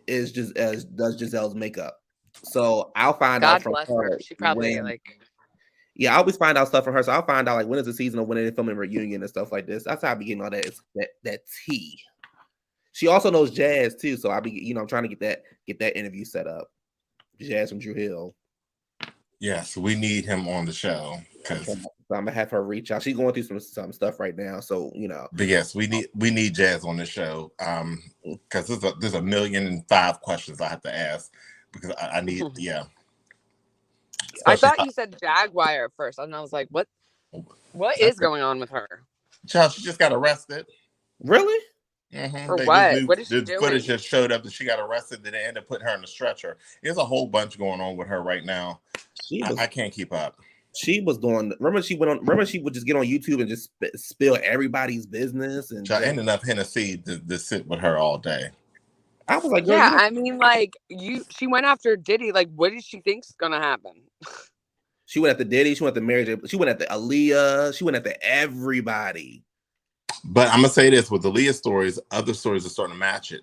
Giselle's makeup. So I'll find out from her. She probably I always find out stuff from her. So I'll find out like when is the season or when they're filming reunion and stuff like this. That's how I be getting all that tea. She also knows Jazz too, so I'll be I'm trying to get that interview set up. Jazz from Drew Hill. Yes, we need him on the show because I'm gonna have her reach out. She's going through some stuff right now, so But yes, we need Jazz on the show because there's 1,000,005 questions I have to ask because I need I thought you said Jaguar at first, and I was like, what is going on with her? Child, she just got arrested. Really? Mm-hmm. For what? What is she The footage doing? just showed up that she got arrested. Then they ended up putting her in a stretcher. There's a whole bunch going on with her right now. I can't keep up. She was doing. Remember, she went on. Remember, she would just get on YouTube and just spill everybody's business. And I ended up Hennessy to sit with her all day. I was like, girl, yeah, I mean, like she went after Diddy. Like, what does she think's gonna happen? She went after Diddy. She went after Mary J. She went after Aaliyah. She went after everybody. But I'm gonna say this: with Aaliyah stories, other stories are starting to match it.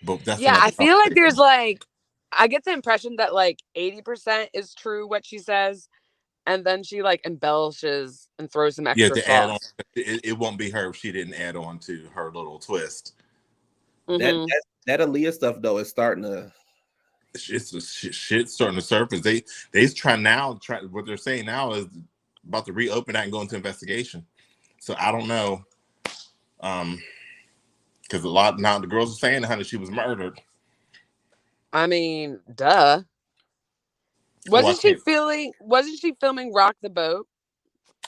But that's I feel like there's like, I get the impression that like 80% is true what she says, and then she like embellishes and throws some extra to add on. sauce. It won't be her if she didn't add on to her little twist. Mm-hmm. That Aaliyah stuff though is starting to. Shit's starting to surface. They try what they're saying now is about to reopen that and go into investigation. So I don't know. Because a lot now the girls are saying, honey, she was murdered. I mean, duh. Wasn't she filming Rock the Boat?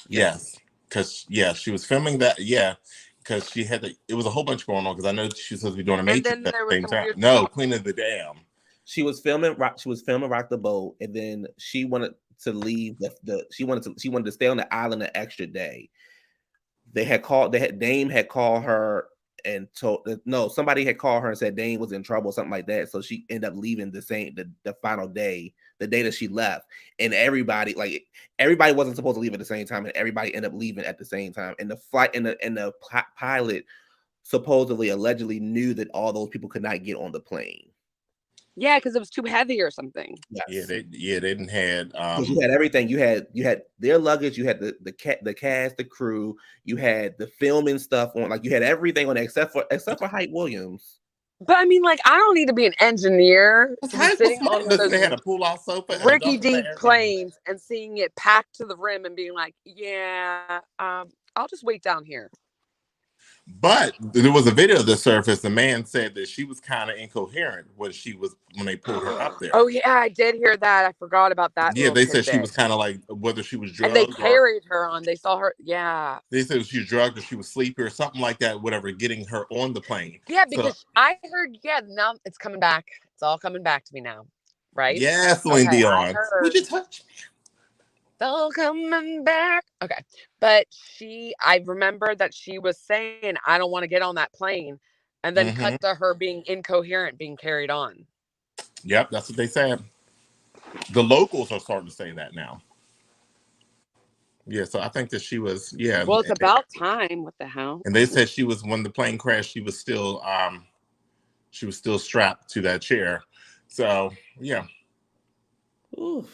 Yes. Because she was filming that. Yeah. Because she had it was a whole bunch going on because I know she was supposed to be doing a Matrix at the same time. No, Queen of the Dam. She was filming Rock the Boat, and then she wanted to leave she wanted to stay on the island an extra day. Dame had called her and somebody had called her and said Dame was in trouble, something like that. So she ended up leaving the final day, the day that she left. And everybody wasn't supposed to leave at the same time, and everybody ended up leaving at the same time. And the flight and the pilot supposedly allegedly knew that all those people could not get on the plane. Yeah, because it was too heavy or something. Yes. They didn't had you had everything. You had their luggage, you had the cast, the crew, you had the filming stuff on, like you had everything on it except for Hype Williams. But I mean, like, I don't need to be an engineer to be sitting on one of those they had a pull-out sofa, rickety deep planes and seeing it packed to the rim and being like, I'll just wait down here. But there was a video that surfaced. The man said that she was kind of incoherent when they pulled her up there. Oh yeah, I did hear that. I forgot about that. Yeah, they said she was kind of like whether she was drugged. And they carried her on. They saw her. Yeah. They said she was drugged or she was sleepy or something like that. Whatever, getting her on the plane. Yeah, because I heard. Yeah, now it's coming back. It's all coming back to me now, right? Yeah, Celine Dion. Would you touch me? All coming back. Okay. But I remember that she was saying, I don't want to get on that plane. And then cut to her being incoherent, being carried on. Yep, that's what they said. The locals are starting to say that now. Yeah, so I think that she was, Well, it's about time. What the hell? And they said when the plane crashed, she was still strapped to that chair. So, yeah. Ooh.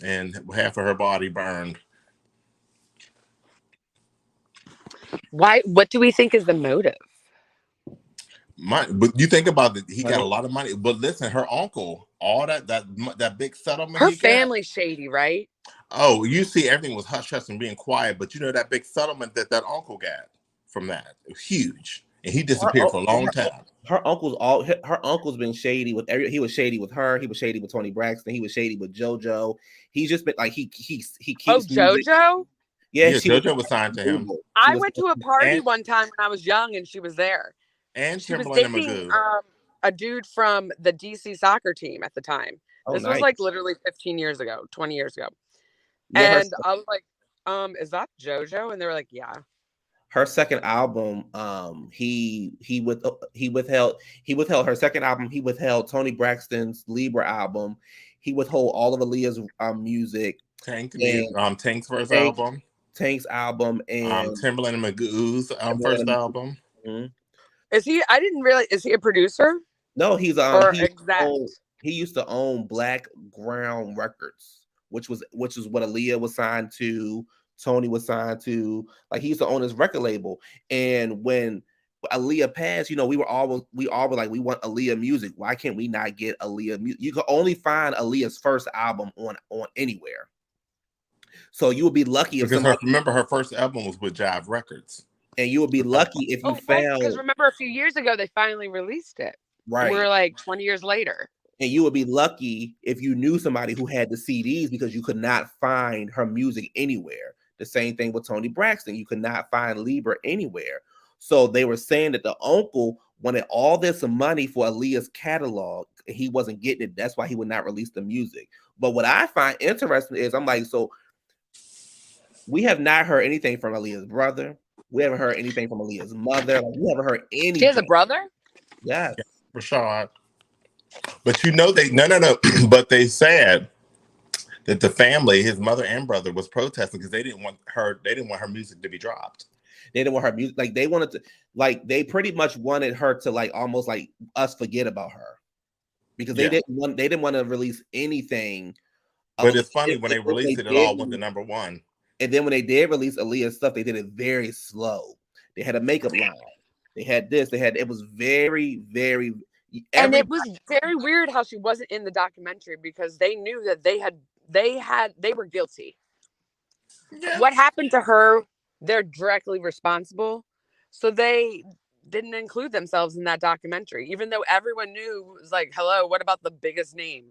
And half of her body burned. Why? What do we think is the motive? But you think about it, he got a lot of money. But listen, her uncle, all that big settlement. Her family's shady, right? Oh, you see, everything was hush hush and being quiet. But you know that big settlement that uncle got from that, it was huge, and he disappeared for a long time. Her uncle's been shady with he was shady with her. He was shady with Tony Braxton. He was shady with JoJo. He's just been like he keeps. Oh, JoJo. Yeah, JoJo was signed to him. I went to a party one time when I was young, and she was there. And she was dating a dude from the DC soccer team at the time. This was like literally 15 years ago, 20 years ago. Yeah, and I was like, is that JoJo? And they were like, yeah. Her second album, he withheld her second album. He withheld Tony Braxton's Libra album. He withheld all of Aaliyah's music. Tank's first album. Tank's album and Timberland and Magoo's first album. Mm-hmm. Is he? I didn't realize. Is he a producer? No, he's he used to own Black Ground Records, which is what Aaliyah was signed to. Tony was signed to. Like, he used to own his record label. And when Aaliyah passed, we all were like, we want Aaliyah music. Why can't we not get Aaliyah music? You can only find Aaliyah's first album on anywhere. So you would be lucky if remember her first album was with Jive Records. And you would be lucky if you found. Because remember, a few years ago they finally released it. Right. We're like 20 years later. And you would be lucky if you knew somebody who had the CDs, because you could not find her music anywhere. The same thing with Toni Braxton. You could not find Lieber anywhere. So they were saying that the uncle wanted all this money for Aaliyah's catalog. He wasn't getting it. That's why he would not release the music. But what I find interesting is I'm like, so we have not heard anything from Aaliyah's brother. We haven't heard anything from Aaliyah's mother. Like, we haven't heard anything. She has a brother? Yes. Rashad. But you know no. But they said that the family, his mother and brother, was protesting because they didn't want her music to be dropped. They didn't want her music. Like they wanted to, like they pretty much wanted her to like almost like us forget about her. Because they didn't want to release anything. But it's funny when they released it all went to #1. And then when they did release Aaliyah's stuff, they did it very slow. They had a makeup line. They had this. It was very, very. And it was very weird how she wasn't in the documentary because they knew that they were guilty. Yeah. What happened to her? They're directly responsible. So they didn't include themselves in that documentary, even though everyone knew. It was like, hello, what about the biggest name?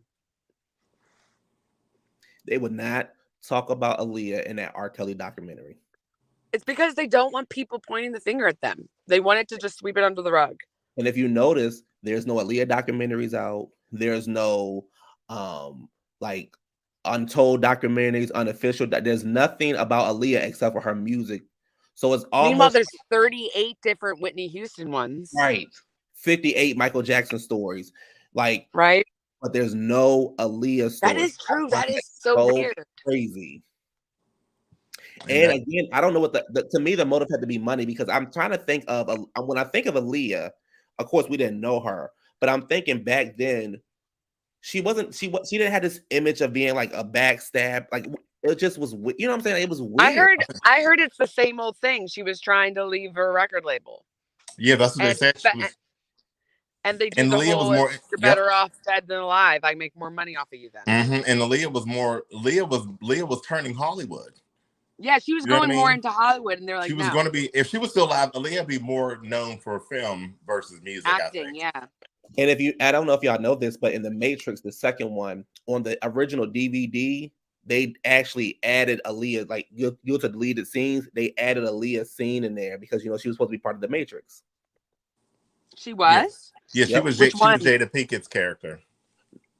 They would not talk about Aaliyah in that R. Kelly documentary. It's because they don't want people pointing the finger at them. They wanted to just sweep it under the rug. And if you notice, there's no Aaliyah documentaries out. There's no like untold documentaries, unofficial. There's nothing about Aaliyah except for her music. So it's almost. Meanwhile, there's 38 different Whitney Houston ones. Right. 58 Michael Jackson stories. Like, right. But there's no Aaliyah story. That is true. That is so weird. Crazy. And again, I don't know what to me, the motive had to be money because I'm trying to think of when I think of Aaliyah, of course, we didn't know her, but I'm thinking back then, she didn't have this image of being like a backstab. Like it just was, you know what I'm saying? It was weird. I heard it's the same old thing. She was trying to leave her record label. Yeah, that's what they said. And they did the whole, you're better off dead than alive. I make more money off of you then. Mm-hmm. And Leah was turning Hollywood. Yeah, she was going more into Hollywood, and they're like, she was going to be, if she was still alive, Aaliyah would be more known for film versus music. Acting, yeah. And I don't know if y'all know this, but in The Matrix, the second one, on the original DVD, they actually added Aaliyah, like you to deleted scenes, they added Aaliyah's scene in there because, she was supposed to be part of The Matrix. She was? Yeah, she was Jada Pinkett's character.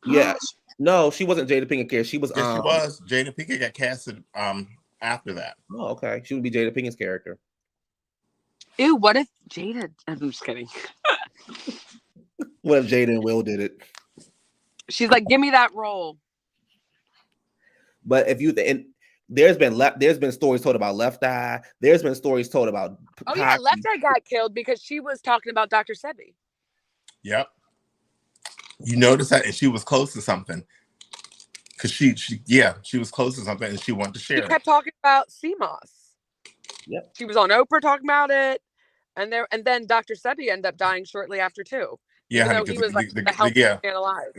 Yeah. No, she wasn't Jada Pinkett's character. She was. Yes, she was. Jada Pinkett got casted after that. Oh, okay. She would be Jada Pinkett's character. Ew, what if Jada... I'm just kidding. What if Jada and Will did it? She's like, give me that role. But there's been stories told about Left Eye. There's been stories told about... Oh, yeah, Left Eye got killed because she was talking about Dr. Sebi. Yep. You notice that, and she was close to something. Because she was close to something, and she wanted to share it. She kept talking about CMOS. Yep. She was on Oprah talking about it, and then Dr. Sebi ended up dying shortly after too. Yeah, even though he was like the healthiest man alive.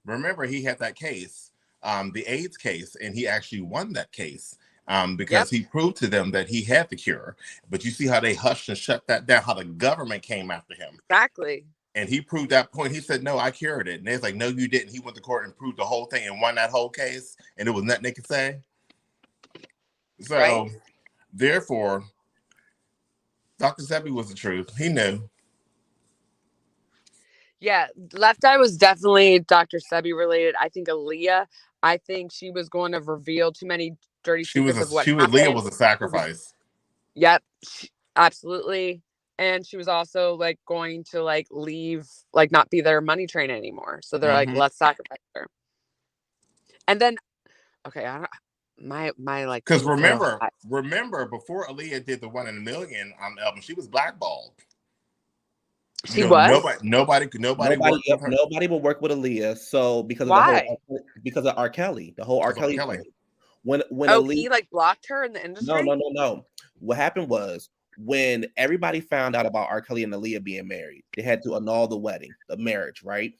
Remember, he had that case, the AIDS case, and he actually won that case because he proved to them that he had the cure. But you see how they hushed and shut that down, how the government came after him. Exactly. And he proved that point. He said, no, I cured it. And they're like, no, you didn't. He went to court and proved the whole thing and won that whole case. And it was nothing they could say. So, therefore, Dr. Sebi was the truth. He knew. Yeah, Left Eye was definitely Dr. Sebi related. I think Aaliyah, I think she was going to reveal too many dirty secrets of what happened. Leah was a sacrifice. Yep, absolutely. And she was also like going to like leave, like not be their money train anymore. So they're like, let's sacrifice her. And then, okay, my like, because remember before Aaliyah did the 1 in a Million album, she was blackballed. She was. Nobody will work with Aaliyah. So because of R. Kelly, the whole R. Kelly. When Aaliyah, he like blocked her in the industry. No. What happened was, when everybody found out about R. Kelly and Aaliyah being married, they had to annul the marriage, right?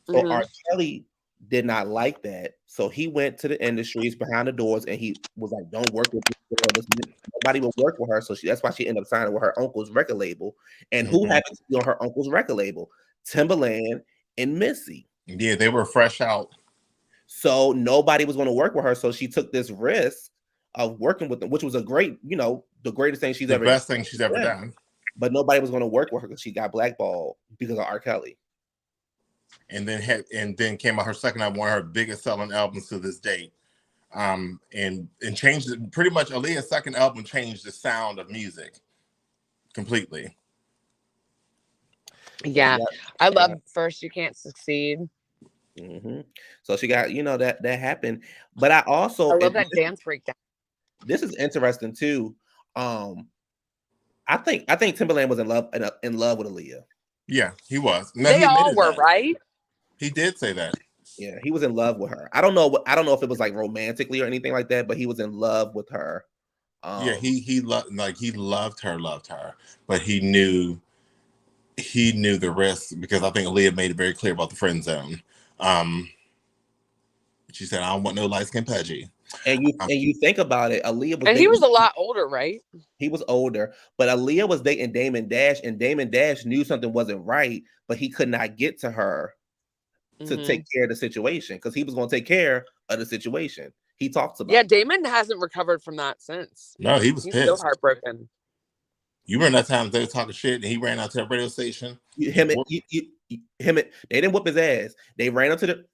So R. Kelly did not like that. So he went to the industries behind the doors and he was like, don't work with this girl. Nobody will work with her. So that's why she ended up signing with her uncle's record label. And who happened to be on her uncle's record label? Timbaland and Missy. Yeah, they were fresh out. So nobody was going to work with her. So she took this risk of working with them, which was a great, the greatest thing she's The ever best thing she's ever done. But nobody was going to work with her because she got blackballed because of R. Kelly. And then came out her second album, one of her biggest selling albums to this date. And changed it. Pretty much Aaliyah's second album changed the sound of music completely. Yeah. I love First You Can't Succeed. Mm-hmm. So she got, that happened. But I love that dance breakdown. This is interesting too. I think Timberland was in love with Aaliyah. Yeah, he was. No, they all were, right? He did say that. Yeah, he was in love with her. I don't know if it was like romantically or anything like that, but he was in love with her. Yeah, he loved her, but he knew the risk because I think Aaliyah made it very clear about the friend zone. She said, "I don't want no light skin pudgy." And you think about it, Aaliyah was, and he was a lot older, right? He was older, but Aaliyah was dating Damon Dash, and Damon Dash knew something wasn't right, but he could not get to her to take care of the situation because he was going to take care of the situation. He talks about. Yeah, Damon hasn't recovered from that since. No, he's pissed. Still heartbroken. You remember that time they were talking shit and he ran out to a radio station? They didn't whoop his ass. They ran up to the.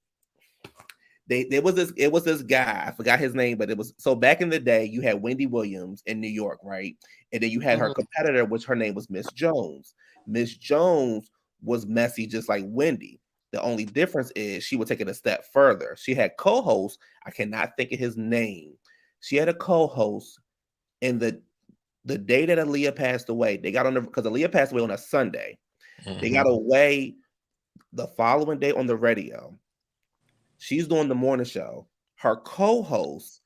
It was this guy. I forgot his name, but it was so back in the day. You had Wendy Williams in New York, right? And then you had her competitor, which her name was Miss Jones. Miss Jones was messy, just like Wendy. The only difference is she would take it a step further. She had co-hosts. I cannot think of his name. She had a co-host, and the day that Aaliyah passed away, they got on because Aaliyah passed away on a Sunday. They got away the following day on the radio. She's doing the morning show. Her co-host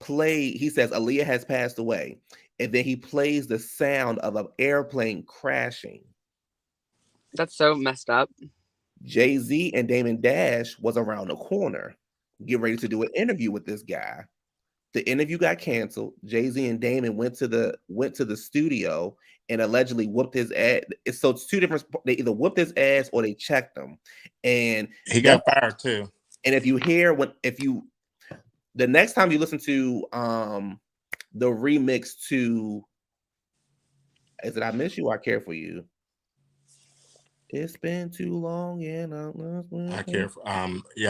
he says Aaliyah has passed away. And then he plays the sound of an airplane crashing. That's so messed up. Jay-Z and Damon Dash was around the corner, getting ready to do an interview with this guy. The interview got canceled. Jay-Z and Damon went to the studio and allegedly whooped his ass. So it's two different. They either whooped his ass or they checked him, and he got fired too. And if you hear the next time you listen to the remix to is it I Miss You or I Care for You? It's been too long and I care for I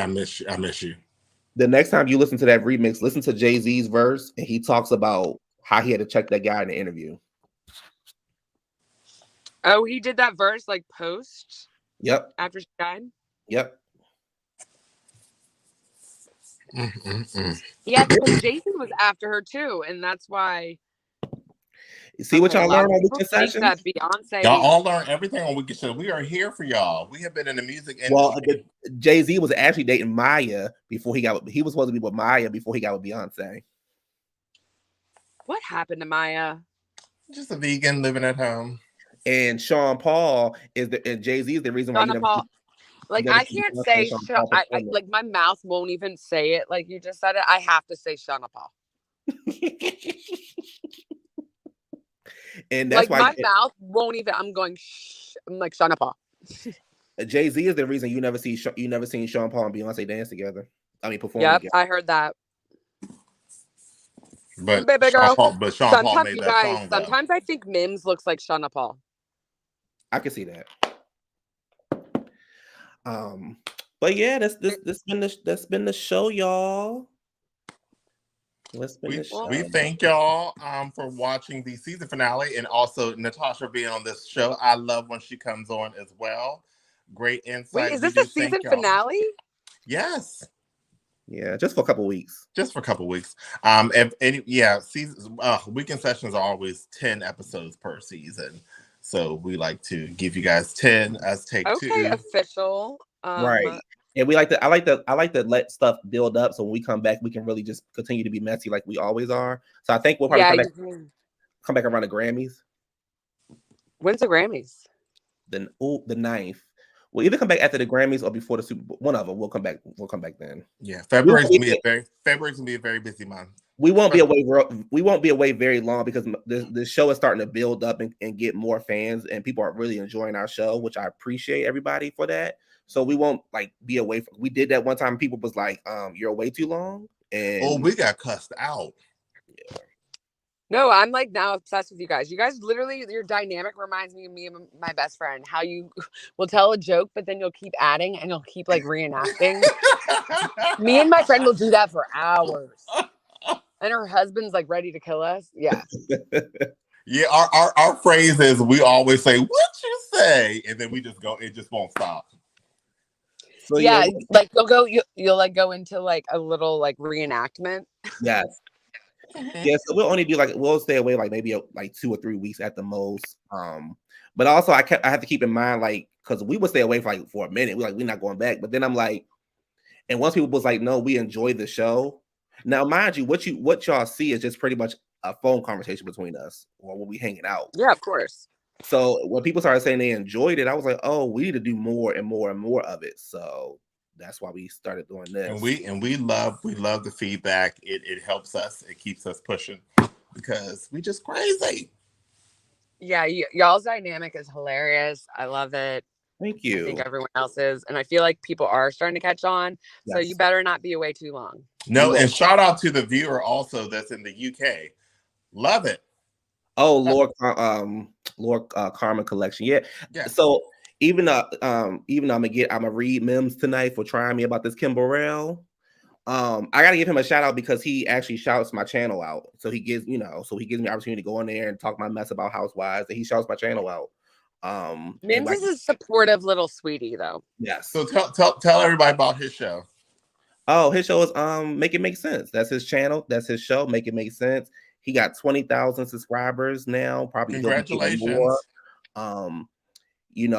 miss you. The next time you listen to that remix, listen to Jay-Z's verse, and he talks about how he had to check that guy in the interview. Oh, he did that verse like post? Yep. After she died? Yep. Yeah, because Jay-Z was after her too, and that's why. You see what y'all learn on Weekend Sessions? That Beyonce. Y'all all learn everything on Weekend Sessions. We are here for y'all. We have been in the music industry. Well, Jay-Z was actually dating Maya before he was supposed to be with Maya before he got with Beyonce. What happened to Maya? Just a vegan living at home. And Sean Paul and Jay-Z is the reason why Paul. Like I can't say like my mouth won't even say it like you just said it. I have to say Shauna Paul. And that's like why my mouth won't even. I'm going. Shh. I'm like Shauna Paul. Jay-Z is the reason you never seen Sean Paul and Beyonce dance together. I mean, perform. Yep, together. I heard that. But baby girl. Sean Paul made that song. Sometimes I think Mims looks like Shauna Paul. I can see that. But yeah, that's been the show, y'all. We thank y'all for watching the season finale and also Natasha being on this show. I love when she comes on as well. Great insight. Wait, is this the season finale? Yes. Yeah, just for a couple weeks. Weekend Sessions are always 10 episodes per season. So we like to give you guys 10 as take 2. Okay, official. Right. And I like to let stuff build up so when we come back, we can really just continue to be messy like we always are. So I think we'll probably come back around the Grammys. When's the Grammys? The 9th. We'll either come back after the Grammys or before the Super Bowl. One of them. We'll come back then. Yeah, February's gonna be a very busy month. We won't be away very long because the show is starting to build up and get more fans, and people are really enjoying our show, which I appreciate everybody for that. So we won't like be away from. We did that one time. People was like, "You're away too long," and we got cussed out. No, I'm like now obsessed with you guys. You guys literally, your dynamic reminds me of me and my best friend. How you will tell a joke, but then you'll keep adding and you'll keep like reenacting. Me and my friend will do that for hours. And her husband's like ready to kill us. Yeah. Yeah, our phrase is we always say, "What you say?" And then we just go, it just won't stop. So yeah, like you'll like go into like a little like reenactment. Yes. Yeah, so we'll stay away like maybe like 2 or 3 weeks at the most. But also I have to keep in mind like because we would stay away for a minute. We're not going back. But then I'm like, and once people was like, no, we enjoy the show. Now, mind you, what y'all see is just pretty much a phone conversation between us or when we hanging out. Yeah, of course. So when people started saying they enjoyed it, I was like, oh, we need to do more and more and more of it. So that's why we started doing this. And we love the feedback. It helps us. It keeps us pushing because we just crazy. Yeah, y'all's dynamic is hilarious. I love it. Thank you. I think everyone else is, and I feel like people are starting to catch on. Yes. So you better not be away too long. No, and shout out to the viewer also that's in the UK. Love it. Oh, Lord Carmen collection. Yeah. So even though I'm gonna read memes tonight for trying me about this Kim Burrell. I gotta give him a shout out because he actually shouts my channel out. So he gives me opportunity to go in there and talk my mess about Housewives, and he shouts my channel out. Mims is a supportive little sweetie though. Yes. So tell everybody about his show. Oh, his show is Make It Make Sense. That's his channel. That's his show. Make It Make Sense. He got 20,000 subscribers now. Probably congratulations. More.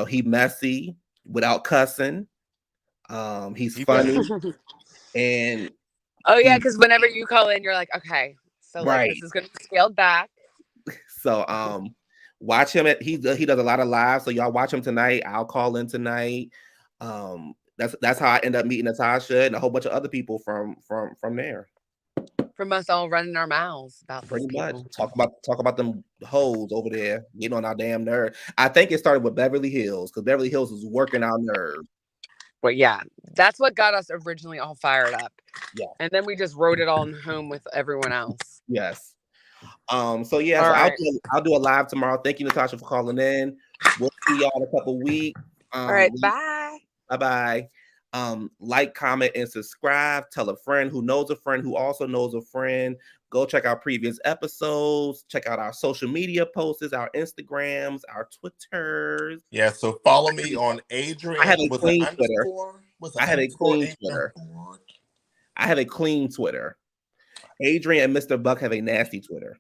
He messy without cussing. He's funny. And oh yeah, because whenever you call in, you're like, okay, so like this is gonna be scaled back. So watch him he does a lot of live. So y'all watch him tonight. I'll call in tonight. That's how I end up meeting Natasha and a whole bunch of other people from there. From us all running our mouths about pretty much talk about them hoes over there getting on our damn nerve. I think it started with Beverly Hills because Beverly Hills was working our nerve. But yeah, that's what got us originally all fired up. Yeah, and then we just wrote it on home with everyone else. Yes. So yeah, right. I'll do a live tomorrow. Thank you, Natasha, for calling in. We'll see y'all in a couple weeks. All right, bye. Bye. Like, comment, and subscribe. Tell a friend who knows a friend who also knows a friend. Go check out previous episodes. Check out our social media posts, our Instagrams, our Twitters. Yeah, so follow me on Adrian. I have a clean Twitter. I have a clean Twitter. I have a clean Twitter. Adrian and Mr. Buck have a nasty Twitter.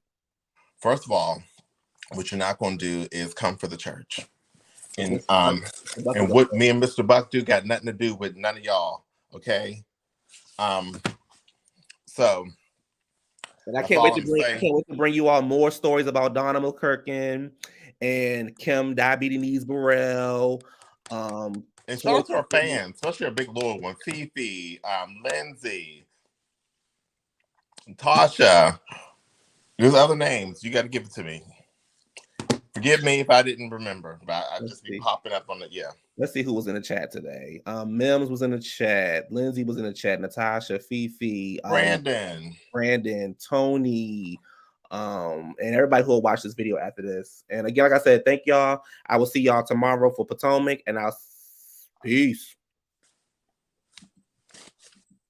First of all, what you're not going to do is come for the church. And what me and Mr. Buck do got nothing to do with none of y'all. Okay. So and I can't wait to bring you all more stories about Donna McKirkin and Kim Diabetes Burrell. And shout out to our fans, especially our big loyal one, Fifi, Lindsay, Tasha. There's other names. You got to give it to me. Forgive me if I didn't remember, but I just be popping up on it. Yeah. Let's see who was in the chat today. Mims was in the chat. Lindsay was in the chat. Natasha, Fifi, Brandon, Tony, and everybody who will watch this video after this. And again, like I said, thank y'all. I will see y'all tomorrow for Potomac, and peace.